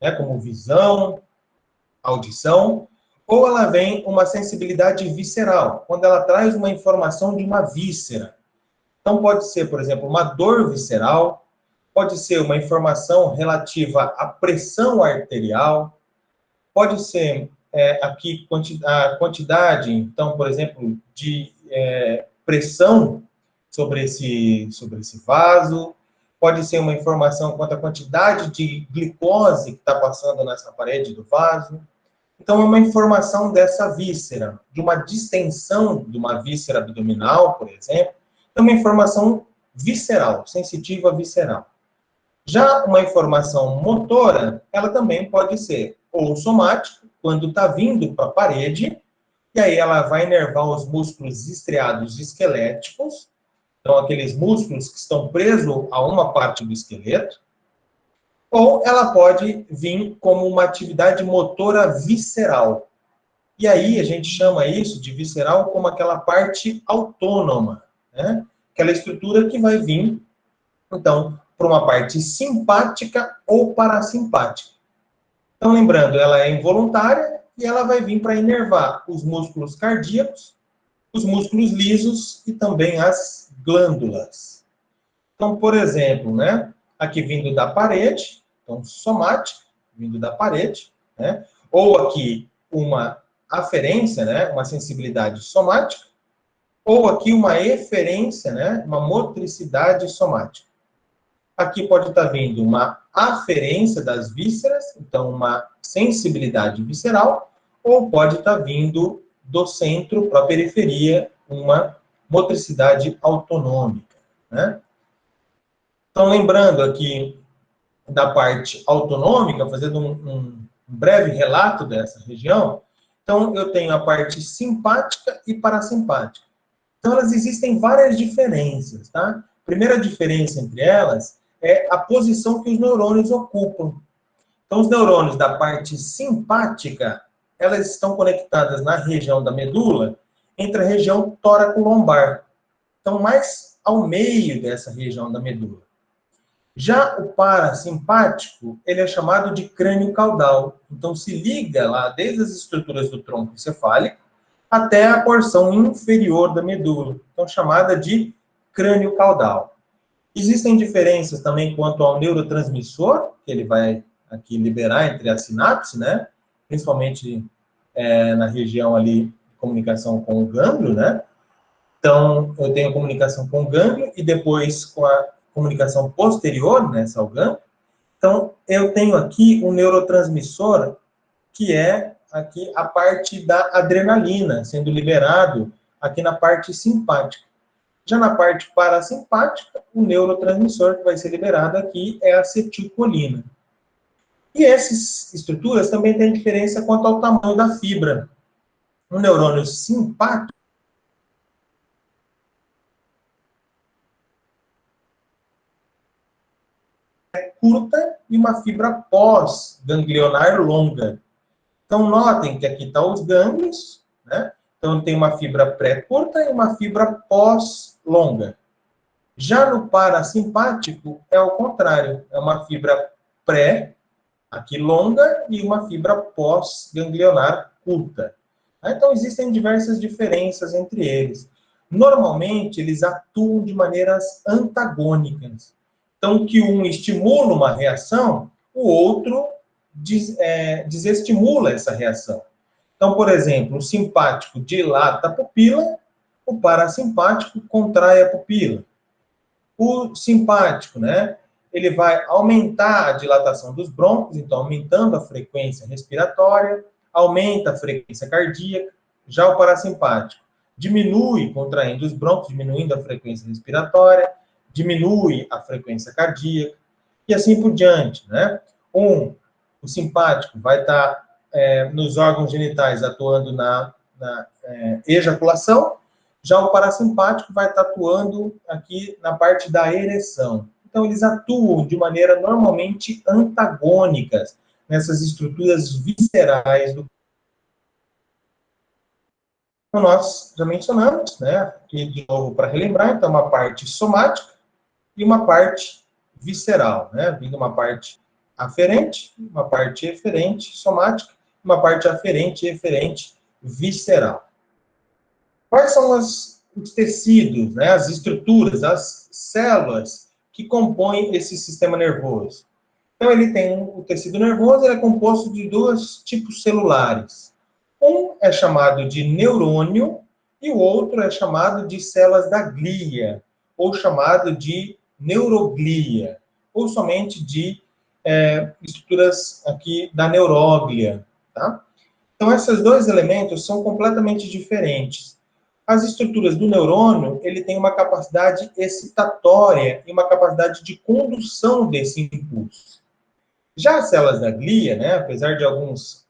né, como visão, audição, ou ela vem uma sensibilidade visceral, quando ela traz uma informação de uma víscera. Então, pode ser, por exemplo, uma dor visceral, pode ser uma informação relativa à pressão arterial, pode ser aqui a quantidade, então, por exemplo, de pressão sobre esse vaso, pode ser uma informação quanto à quantidade de glicose que está passando nessa parede do vaso. Então, é uma informação dessa víscera, de uma distensão de uma víscera abdominal, por exemplo. É uma informação visceral, sensitiva visceral. Já uma informação motora, ela também pode ser ou somática, quando está vindo para a parede, e aí ela vai inervar os músculos estriados esqueléticos, então aqueles músculos que estão presos a uma parte do esqueleto, ou ela pode vir como uma atividade motora visceral. E aí a gente chama isso de visceral como aquela parte autônoma, né? Aquela estrutura que vai vir, então, para uma parte simpática ou parasimpática. Então, lembrando, ela é involuntária e ela vai vir para inervar os músculos cardíacos, os músculos lisos e também as glândulas. Então, por exemplo, né, aqui vindo da parede, então somática, vindo da parede, né, ou aqui uma aferência, né, uma sensibilidade somática, ou aqui uma eferência, né, uma motricidade somática. Aqui pode estar vindo uma aferência das vísceras, então uma sensibilidade visceral, ou pode estar vindo do centro para a periferia uma motricidade autonômica, né? Então, lembrando aqui da parte autonômica, fazendo um breve relato dessa região, então eu tenho a parte simpática e parasimpática. Então, elas existem várias diferenças, tá? A primeira diferença entre elas é a posição que os neurônios ocupam. Então, os neurônios da parte simpática, elas estão conectadas na região da medula, entre a região tóraco-lombar. Então, mais ao meio dessa região da medula. Já o parasimpático, ele é chamado de crânio caudal. Então, se liga lá desde as estruturas do tronco encefálico até a porção inferior da medula, então chamada de crânio caudal. Existem diferenças também quanto ao neurotransmissor, que ele vai aqui liberar entre as sinapses, né? Principalmente na região ali de comunicação com o gânglio, né? Então, eu tenho a comunicação com o gânglio e depois com a comunicação posterior, nessa ao gânglio. Então, eu tenho aqui um neurotransmissor que é aqui a parte da adrenalina sendo liberado aqui na parte simpática. Já na parte parasimpática, o neurotransmissor que vai ser liberado aqui é a acetilcolina. E essas estruturas também têm diferença quanto ao tamanho da fibra. Um neurônio simpático é curta e uma fibra pós-ganglionar longa. Então, notem que aqui estão os gânglios, né? Então, tem uma fibra pré-curta e uma fibra pós-longa. Já no parasimpático, é o contrário. É uma fibra pré, aqui longa, e uma fibra pós-ganglionar curta. Então, existem diversas diferenças entre eles. Normalmente, eles atuam de maneiras antagônicas. Então, que um estimula uma reação, o outro desestimula essa reação. Então, por exemplo, o simpático dilata a pupila, o parasimpático contrai a pupila. O simpático, né, ele vai aumentar a dilatação dos brônquios, então aumentando a frequência respiratória, aumenta a frequência cardíaca. Já o parasimpático diminui, contraindo os brônquios, diminuindo a frequência respiratória, diminui a frequência cardíaca, e assim por diante, né? O simpático vai estar nos órgãos genitais atuando na ejaculação, já o parasimpático vai estar atuando aqui na parte da ereção. Então, eles atuam de maneira normalmente antagônicas nessas estruturas viscerais do. Então, nós já mencionamos, né? Aqui de novo para relembrar, então, uma parte somática e uma parte visceral, né? Vindo uma parte aferente, uma parte eferente somática, uma parte aferente e eferente visceral. Quais são os tecidos, né, as estruturas, as células que compõem esse sistema nervoso? Então, ele tem o tecido nervoso, ele é composto de dois tipos celulares. Um é chamado de neurônio e o outro é chamado de células da glia, ou chamado de neuroglia, ou somente de estruturas aqui da neuróglia, tá? Então, esses dois elementos são completamente diferentes. As estruturas do neurônio, ele tem uma capacidade excitatória e uma capacidade de condução desse impulso. Já as células da glia, né, apesar de alguns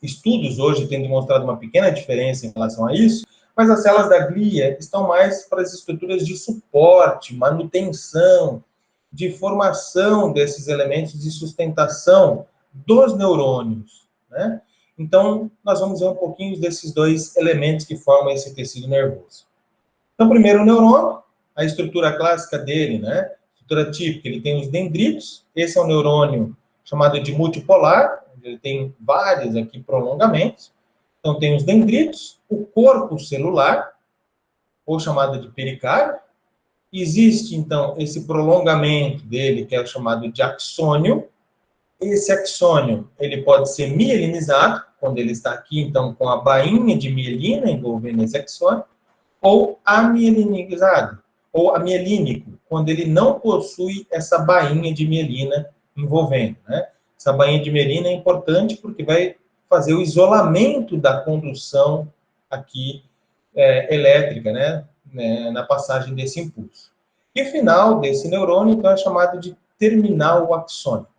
estudos hoje terem demonstrado uma pequena diferença em relação a isso, mas as células da glia estão mais para as estruturas de suporte, manutenção, de formação desses elementos de sustentação dos neurônios, né? Então, nós vamos ver um pouquinho desses dois elementos que formam esse tecido nervoso. Então, primeiro o neurônio, a estrutura clássica dele, né? Estrutura típica, ele tem os dendritos, esse é um neurônio chamado de multipolar, ele tem vários aqui prolongamentos. Então, tem os dendritos, o corpo celular, ou chamado de pericárdio. Existe, então, esse prolongamento dele, que é chamado de axônio. Esse axônio, ele pode ser mielinizado, quando ele está aqui, então, com a bainha de mielina envolvendo esse axônio, ou amielinizado, ou amielínico, quando ele não possui essa bainha de mielina envolvendo, né? Essa bainha de mielina é importante porque vai fazer o isolamento da condução aqui elétrica, né? Na passagem desse impulso. E o final desse neurônio, então, é chamado de terminal axônico.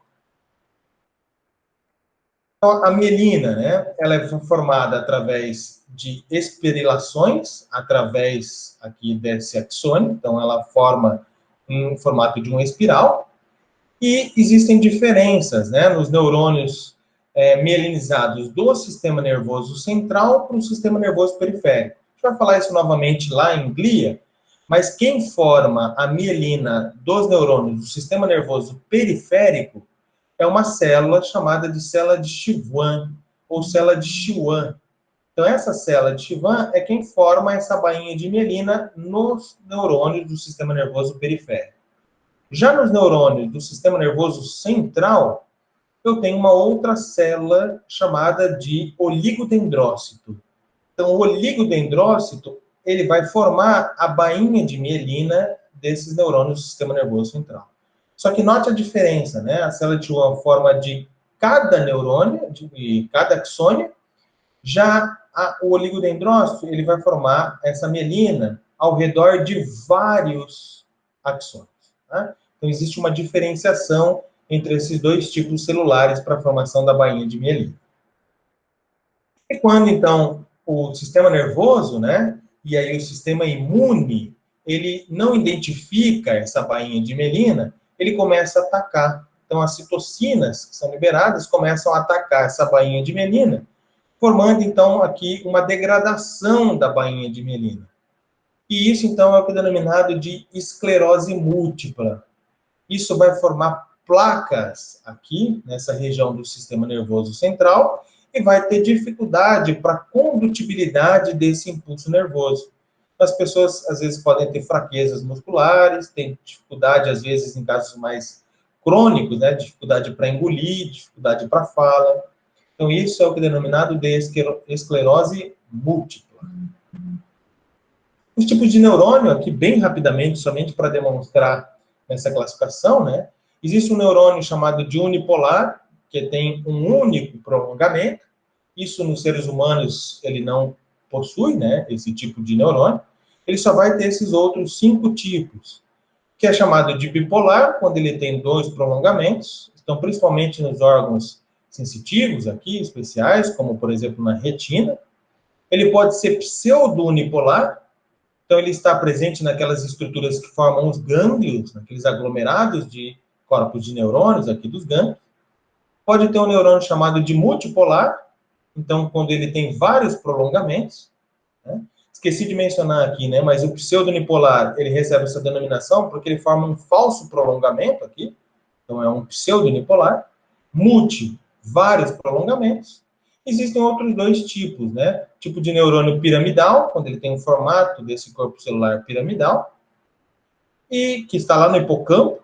Então, a mielina, né? Ela é formada através de espirilações, através aqui desse axônio, então ela forma em formato de uma espiral, e existem diferenças, né, nos neurônios mielinizados do sistema nervoso central para o sistema nervoso periférico. A gente vai falar isso novamente lá em glia, mas quem forma a mielina dos neurônios do sistema nervoso periférico é uma célula chamada de célula de Schwann, ou célula de Schwann. Então, essa célula de Schwann é quem forma essa bainha de mielina nos neurônios do sistema nervoso periférico. Já nos neurônios do sistema nervoso central, eu tenho uma outra célula chamada de oligodendrócito. Então, o oligodendrócito, ele vai formar a bainha de mielina desses neurônios do sistema nervoso central. Só que note a diferença, né? A célula de Schwann forma de cada neurônio, de cada axônio, já o oligodendrócito, ele vai formar essa mielina ao redor de vários axônios, né? Então, existe uma diferenciação entre esses dois tipos celulares para a formação da bainha de mielina. E quando, então, o sistema nervoso, né, e aí o sistema imune, ele não identifica essa bainha de mielina, ele começa a atacar. Então, as citocinas que são liberadas começam a atacar essa bainha de mielina, formando, então, aqui uma degradação da bainha de mielina. E isso, então, é o que é denominado de esclerose múltipla. Isso vai formar placas aqui, nessa região do sistema nervoso central, e vai ter dificuldade para a condutibilidade desse impulso nervoso. As pessoas, às vezes, podem ter fraquezas musculares, tem dificuldade, às vezes, em casos mais crônicos, né, dificuldade para engolir, dificuldade para fala. Então, isso é o que é denominado de esclerose múltipla. Os tipos de neurônio, aqui bem rapidamente, somente para demonstrar essa classificação, né? Existe um neurônio chamado de unipolar, que tem um único prolongamento. Isso nos seres humanos ele não possui, né? Esse tipo de neurônio. ele só vai ter esses outros 5 tipos, que é chamado de bipolar, quando ele tem 2 prolongamentos, então principalmente nos órgãos sensitivos aqui, especiais, como por exemplo na retina. Ele pode ser pseudo-unipolar, então ele está presente naquelas estruturas que formam os gânglios, naqueles aglomerados de corpos de neurônios aqui dos gânglios. Pode ter um neurônio chamado de multipolar, então quando ele tem vários prolongamentos, né? Esqueci de mencionar aqui, né? Mas o pseudo-unipolar, ele recebe essa denominação porque ele forma um falso prolongamento aqui, então é um pseudo-unipolar. Multi, vários prolongamentos. Existem outros 2 tipos, né? Tipo de neurônio piramidal, quando ele tem o formato desse corpo celular piramidal, e que está lá no hipocampo,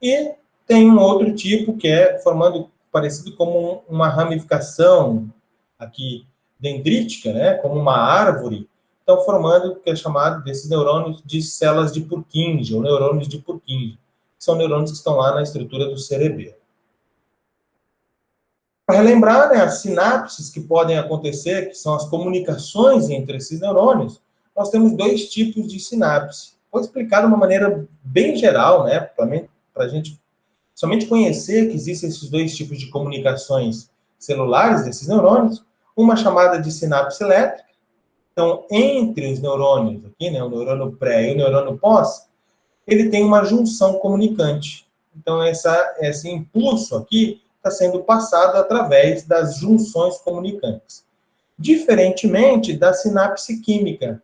e tem um outro tipo que é formando parecido como uma ramificação aqui dendrítica, né? Como uma árvore, então formando o que é chamado desses neurônios de células de Purkinje, ou neurônios de Purkinje, que são neurônios que estão lá na estrutura do cerebelo. Para relembrar, né, as sinapses que podem acontecer, que são as comunicações entre esses neurônios, nós temos 2 tipos de sinapse. Vou explicar de uma maneira bem geral, né, para a gente somente conhecer que existem esses 2 tipos de comunicações celulares desses neurônios, uma chamada de sinapse elétrica. Então, entre os neurônios aqui, né, o neurônio pré e o neurônio pós, ele tem uma junção comunicante. Então, esse impulso aqui está sendo passado através das junções comunicantes. Diferentemente da sinapse química.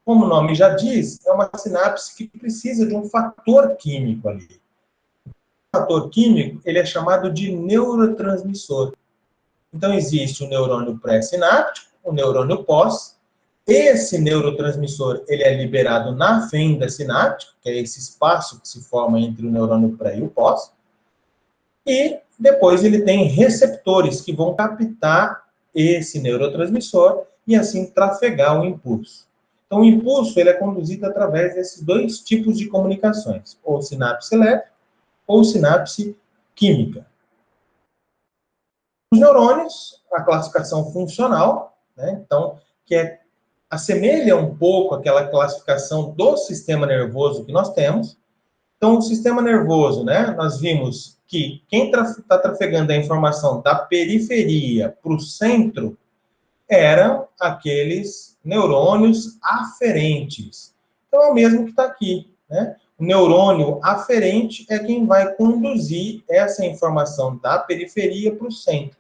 Como o nome já diz, é uma sinapse que precisa de um fator químico ali. O fator químico, ele é chamado de neurotransmissor. Então, existe o neurônio pré-sináptico, o neurônio pós. Esse neurotransmissor, ele é liberado na fenda sináptica, que é esse espaço que se forma entre o neurônio pré e o pós. E depois ele tem receptores que vão captar esse neurotransmissor e assim trafegar o impulso. Então, o impulso ele é conduzido através desses 2 tipos de comunicações, ou sinapse elétrica ou sinapse química. Os neurônios, a classificação funcional, né, então, que assemelha um pouco aquela classificação do sistema nervoso que nós temos. Então, o sistema nervoso, né, nós vimos que quem está trafegando a informação da periferia para o centro eram aqueles neurônios aferentes. Então, é o mesmo que está aqui, né? O neurônio aferente é quem vai conduzir essa informação da periferia para o centro.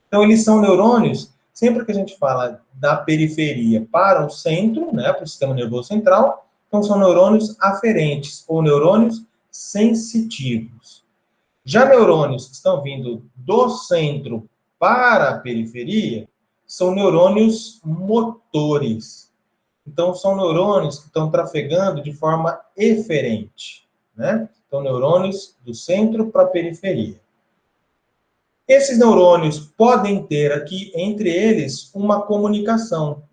Então, eles são neurônios, sempre que a gente fala da periferia para o centro, né, para o sistema nervoso central, então são neurônios aferentes, ou neurônios sensitivos. Já neurônios que estão vindo do centro para a periferia, são neurônios motores. Então, são neurônios que estão trafegando de forma eferente, né? Então, neurônios do centro para a periferia. Esses neurônios podem ter aqui, entre eles, uma comunicação.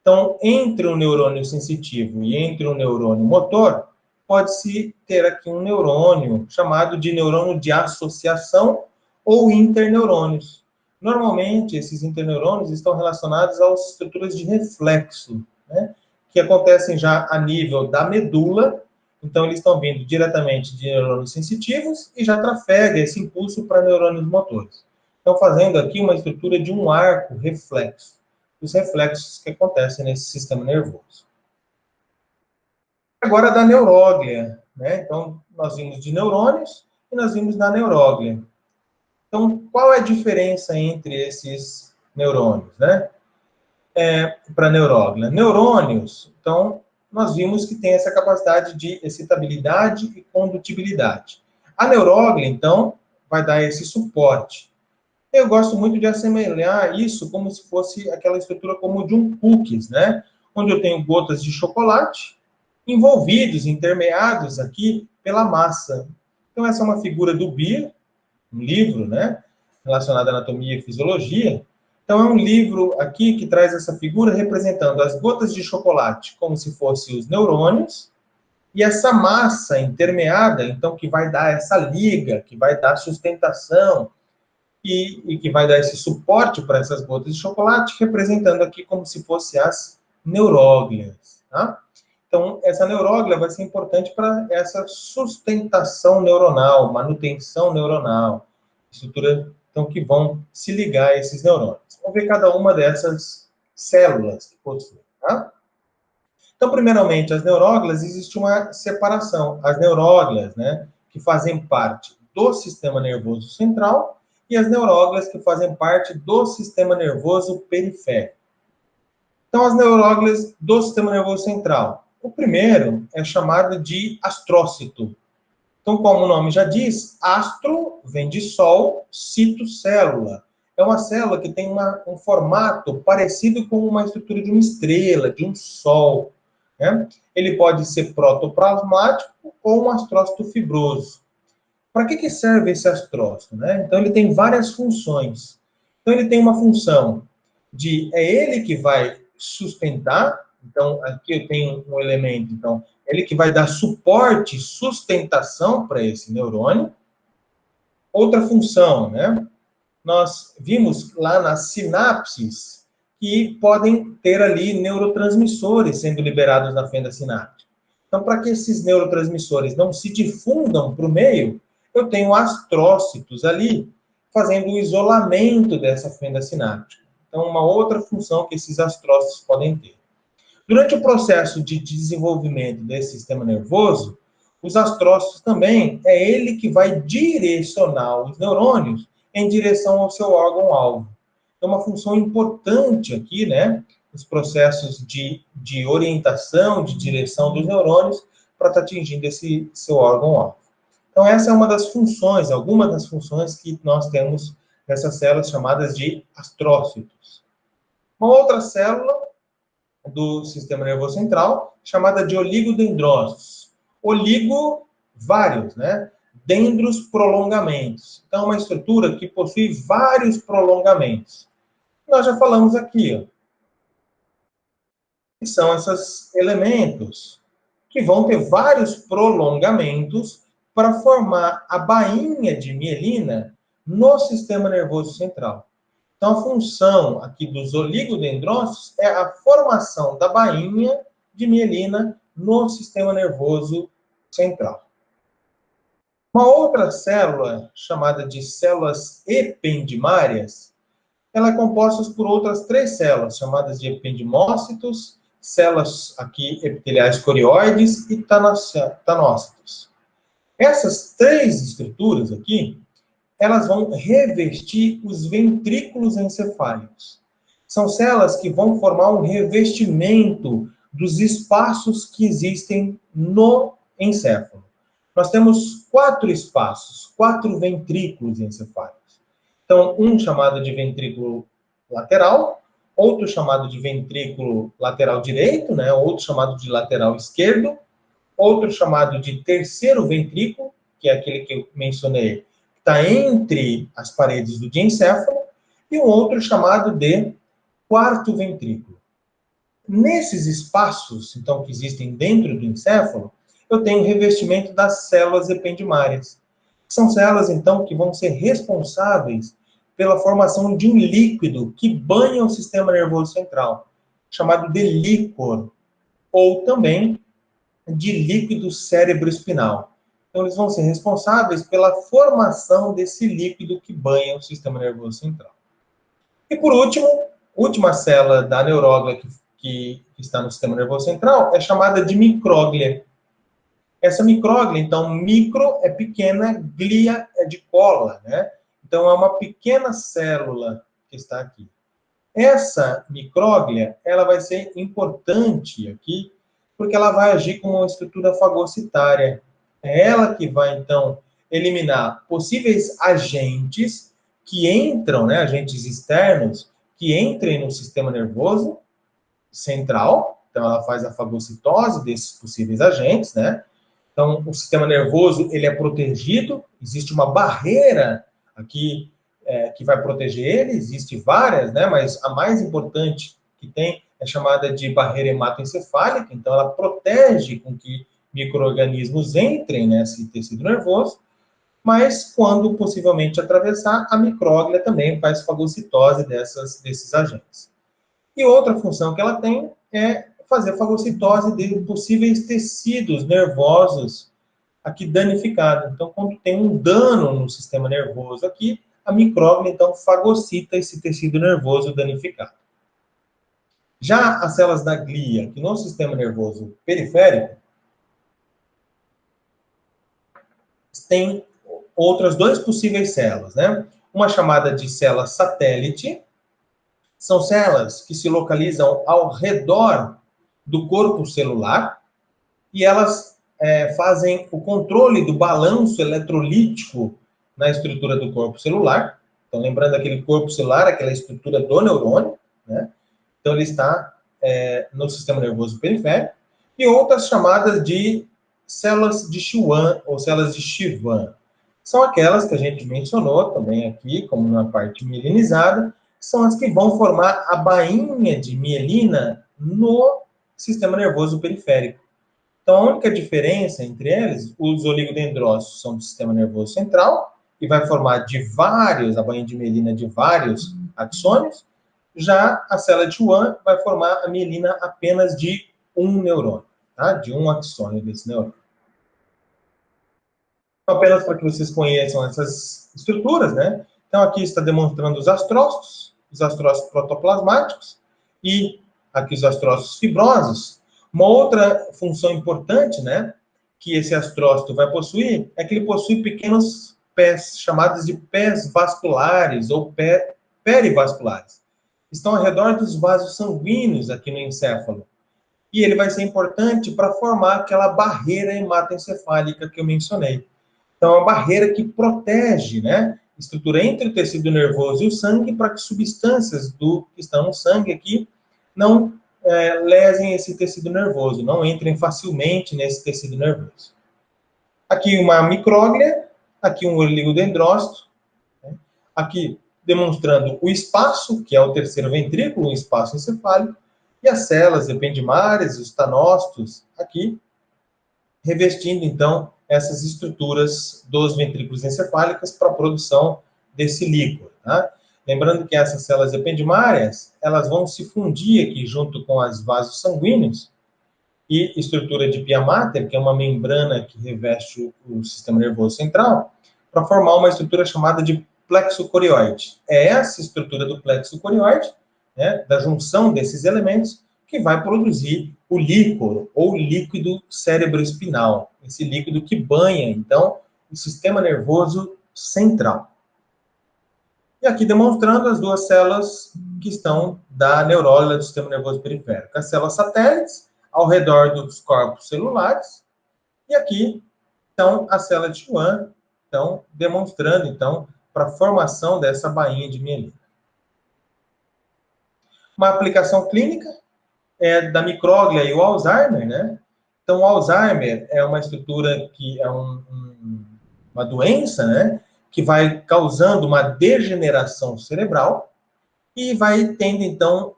Então, entre o neurônio sensitivo e entre o neurônio motor, pode-se ter aqui um neurônio chamado de neurônio de associação ou interneurônios. Normalmente, esses interneurônios estão relacionados às estruturas de reflexo, né, que acontecem já a nível da medula. Então, eles estão vindo diretamente de neurônios sensitivos e já trafega esse impulso para neurônios motores. Então, fazendo aqui uma estrutura de um arco reflexo, os reflexos que acontecem nesse sistema nervoso. Agora, da neuróglia, né? Então, nós vimos de neurônios e nós vimos da neuróglia. Então, qual é a diferença entre esses neurônios, né? Para neuróglia. Neurônios, então, nós vimos que tem essa capacidade de excitabilidade e condutibilidade. A neuróglia, então, vai dar esse suporte. Eu gosto muito de assemelhar isso como se fosse aquela estrutura como de um cookies, né? Onde eu tenho gotas de chocolate envolvidos, intermeados aqui pela massa. Então, essa é uma figura do Beer, um livro, né? Relacionado à anatomia e fisiologia. Então, é um livro aqui que traz essa figura representando as gotas de chocolate como se fossem os neurônios e essa massa intermeada, então, que vai dar essa liga, que vai dar sustentação e que vai dar esse suporte para essas gotas de chocolate, representando aqui como se fossem as neuróglias, tá? Então, essa neuróglia vai ser importante para essa sustentação neuronal, manutenção neuronal, estrutura, então, que vão se ligar a esses neurônios. Vamos ver cada uma dessas células que possuem, tá? Então, primeiramente, as neuróglias, existe uma separação. As neuróglias, né, que fazem parte do sistema nervoso central e as neuróglias que fazem parte do sistema nervoso periférico. Então, as neuróglias do sistema nervoso central. O primeiro é chamado de astrócito. Então, como o nome já diz, astro vem de sol, cito, célula. É uma célula que tem um formato parecido com uma estrutura de uma estrela, de um sol, né? Ele pode ser protoplasmático ou um astrócito fibroso. Para que serve esse astrócito, né? Então, ele tem várias funções. Então, ele tem uma função é ele que vai sustentar. Então, aqui eu tenho um elemento, então, ele que vai dar suporte, sustentação para esse neurônio. Outra função, né? Nós vimos lá nas sinapses que podem ter ali neurotransmissores sendo liberados na fenda sináptica. Então, para que esses neurotransmissores não se difundam para o meio, eu tenho astrócitos ali fazendo o isolamento dessa fenda sináptica. Então, uma outra função que esses astrócitos podem ter. Durante o processo de desenvolvimento desse sistema nervoso, os astrócitos também, é ele que vai direcionar os neurônios em direção ao seu órgão-alvo. É uma função importante aqui, né, nos processos de orientação, de direção dos neurônios, para estar atingindo esse seu órgão-alvo. Então, essa é uma das funções, algumas das funções que nós temos nessas células chamadas de astrócitos. Uma outra célula do sistema nervoso central, chamada de oligodendrócitos. Oligo, vários, né? Dendros, prolongamentos. Então, é uma estrutura que possui vários prolongamentos. Nós já falamos aqui, ó, que são esses elementos que vão ter vários prolongamentos para formar a bainha de mielina no sistema nervoso central. Então, a função aqui dos oligodendrócitos é a formação da bainha de mielina no sistema nervoso central. Uma outra célula, chamada de células ependimárias, ela é composta por outras 3 células, chamadas de ependimócitos, células aqui epiteliais corióides e tanócitos. Essas 3 estruturas aqui, elas vão revestir os ventrículos encefálicos. São células que vão formar um revestimento dos espaços que existem no encéfalo. Nós temos 4 espaços, 4 ventrículos encefálicos. Então, um chamado de ventrículo lateral, outro chamado de ventrículo lateral direito, né? Outro chamado de lateral esquerdo, outro chamado de terceiro ventrículo, que é aquele que eu mencionei, está entre as paredes do diencéfalo, e um outro chamado de quarto ventrículo. Nesses espaços, então, que existem dentro do encéfalo, eu tenho o revestimento das células ependimárias. São células, então, que vão ser responsáveis pela formação de um líquido que banha o sistema nervoso central, chamado de líquor, ou também de líquido cerebroespinal. Então, eles vão ser responsáveis pela formação desse líquido que banha o sistema nervoso central. E, por último, última célula da neuróglia que está no sistema nervoso central é chamada de micróglia. Essa micróglia, então, micro é pequena, glia é de cola, né? Então, é uma pequena célula que está aqui. Essa micróglia, ela vai ser importante aqui, porque ela vai agir como uma estrutura fagocitária. É ela que vai, então, eliminar possíveis agentes que entram, né, agentes externos, que entrem no sistema nervoso central. Então, ela faz a fagocitose desses possíveis agentes, né? Então, o sistema nervoso, ele é protegido, existe uma barreira aqui que vai proteger ele, existe várias, né? Mas a mais importante que tem é chamada de barreira hematoencefálica, então ela protege com que micro-organismos entrem nesse tecido nervoso, mas quando possivelmente atravessar, a micróglia também faz fagocitose desses agentes. E outra função que ela tem é fazer fagocitose de possíveis tecidos nervosos aqui danificados. Então, quando tem um dano no sistema nervoso aqui, a micróglia, então, fagocita esse tecido nervoso danificado. Já as células da glia, que no sistema nervoso periférico, tem outras duas possíveis células, né? Uma chamada de célula satélite, são células que se localizam ao redor do corpo celular e elas fazem o controle do balanço eletrolítico na estrutura do corpo celular. Então, lembrando aquele corpo celular, aquela estrutura do neurônio, né? Então, ele está no sistema nervoso periférico. E outras chamadas de células de Schwann ou células de Schwann. São aquelas que a gente mencionou também aqui, como na parte mielinizada, são as que vão formar a bainha de mielina no sistema nervoso periférico. Então, a única diferença entre eles, os oligodendrócitos são do sistema nervoso central, e vai formar a bainha de mielina de vários axônios, já a célula de Schwann vai formar a mielina apenas de um neurônio, tá? De um axônio desse neurônio. Apenas para que vocês conheçam essas estruturas, né? Então, aqui está demonstrando os astrócitos protoplasmáticos e aqui os astrócitos fibrosos. Uma outra função importante, né, que esse astrócito vai possuir é que ele possui pequenos pés, chamados de pés vasculares ou perivasculares. Estão ao redor dos vasos sanguíneos aqui no encéfalo. E ele vai ser importante para formar aquela barreira hematoencefálica que eu mencionei. Então, é uma barreira que protege, né, a estrutura entre o tecido nervoso e o sangue para que substâncias que estão no sangue aqui não lesem esse tecido nervoso, não entrem facilmente nesse tecido nervoso. Aqui uma micróglia, aqui um oligodendrócito, né, aqui demonstrando o espaço, que é o terceiro ventrículo, o espaço encefálico, e as células ependimárias, os tanócitos, aqui, revestindo, então, essas estruturas dos ventrículos encefálicos para a produção desse líquor, tá? Lembrando que essas células ependimárias, elas vão se fundir aqui junto com as vasos sanguíneos e estrutura de pia mater, que é uma membrana que reveste o sistema nervoso central, para formar uma estrutura chamada de plexo corioide. É essa estrutura do plexo corioide, né, da junção desses elementos, que vai produzir o líquor, ou líquido cerebroespinal, esse líquido que banha, então, o sistema nervoso central. E aqui demonstrando as duas células que estão da neurólia do sistema nervoso periférico. As células satélites, ao redor dos corpos celulares, e aqui, então, a célula de Schwann, então, demonstrando, então, para a formação dessa bainha de mielina. Uma aplicação clínica é da micróglia e o Alzheimer, né? Então, o Alzheimer é uma estrutura que é uma doença, né? Que vai causando uma degeneração cerebral e vai tendo, então,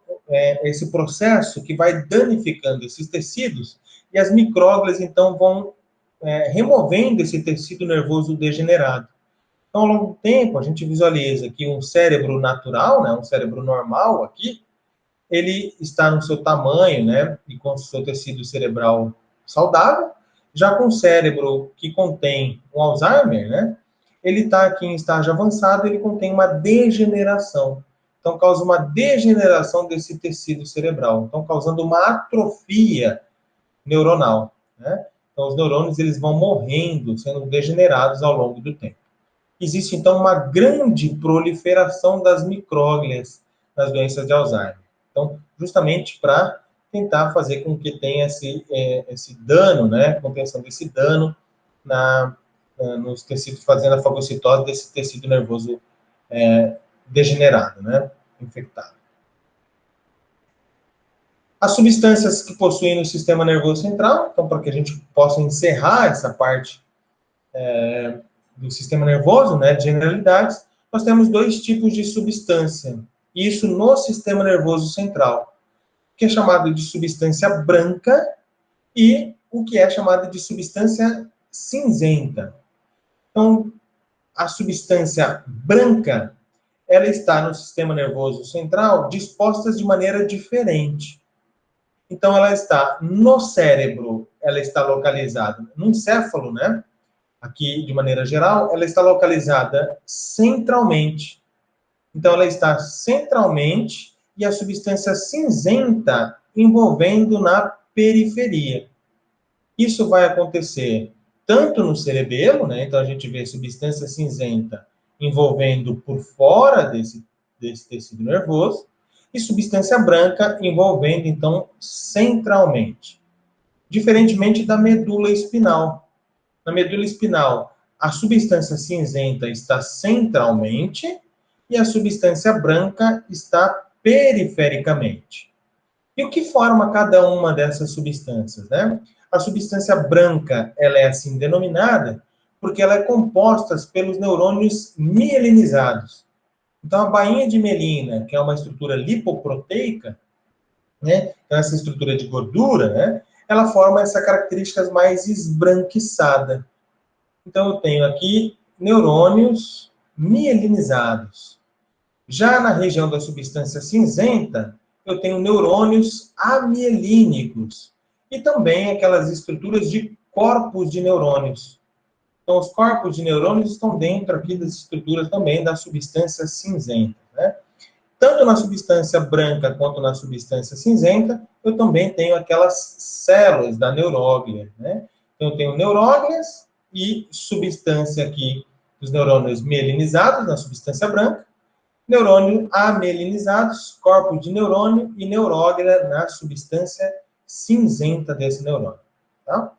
esse processo que vai danificando esses tecidos e as micróglias, então, vão removendo esse tecido nervoso degenerado. Então, ao longo do tempo, a gente visualiza que um cérebro natural, né, um cérebro normal aqui, ele está no seu tamanho, né, e com o seu tecido cerebral saudável. Já com o cérebro que contém um Alzheimer, né, ele está aqui em estágio avançado, ele contém uma degeneração. Então, causa uma degeneração desse tecido cerebral. Então, causando uma atrofia neuronal, né? Então, os neurônios, eles vão morrendo, sendo degenerados ao longo do tempo. Existe, então, uma grande proliferação das micróglias nas doenças de Alzheimer. Então, justamente para tentar fazer com que tenha esse dano, né, contenção desse dano nos tecidos, fazendo a fagocitose desse tecido nervoso degenerado, né, infectado. As substâncias que possuem no sistema nervoso central, então, para que a gente possa encerrar essa parte do sistema nervoso, né, de generalidades, nós temos dois tipos de substância. Isso no sistema nervoso central, que é chamado de substância branca e o que é chamado de substância cinzenta. Então, a substância branca, ela está no sistema nervoso central dispostas de maneira diferente. Então, ela está no cérebro, ela está localizada no encéfalo, né? Aqui, de maneira geral, ela está localizada centralmente. Então, ela está centralmente e a substância cinzenta envolvendo na periferia. Isso vai acontecer tanto no cerebelo, né? Então, a gente vê substância cinzenta envolvendo por fora desse tecido nervoso, e substância branca envolvendo, então, centralmente. Diferentemente da medula espinal. Na medula espinal, a substância cinzenta está centralmente e a substância branca está perifericamente. E o que forma cada uma dessas substâncias, né? A substância branca, ela é assim denominada porque ela é composta pelos neurônios mielinizados. Então, a bainha de mielina, que é uma estrutura lipoproteica, né? Então, essa estrutura de gordura, né? Ela forma essa característica mais esbranquiçada. Então, eu tenho aqui neurônios mielinizados. Já na região da substância cinzenta, eu tenho neurônios amielínicos e também aquelas estruturas de corpos de neurônios. Então, os corpos de neurônios estão dentro aqui das estruturas também da substância cinzenta, né? Tanto na substância branca quanto na substância cinzenta, eu também tenho aquelas células da neuróglia, né? Então, eu tenho neuróglias e substância aqui dos neurônios mielinizados na substância branca, neurônio amielinizados, corpos de neurônio e neuróglia na substância cinzenta desse neurônio, tá?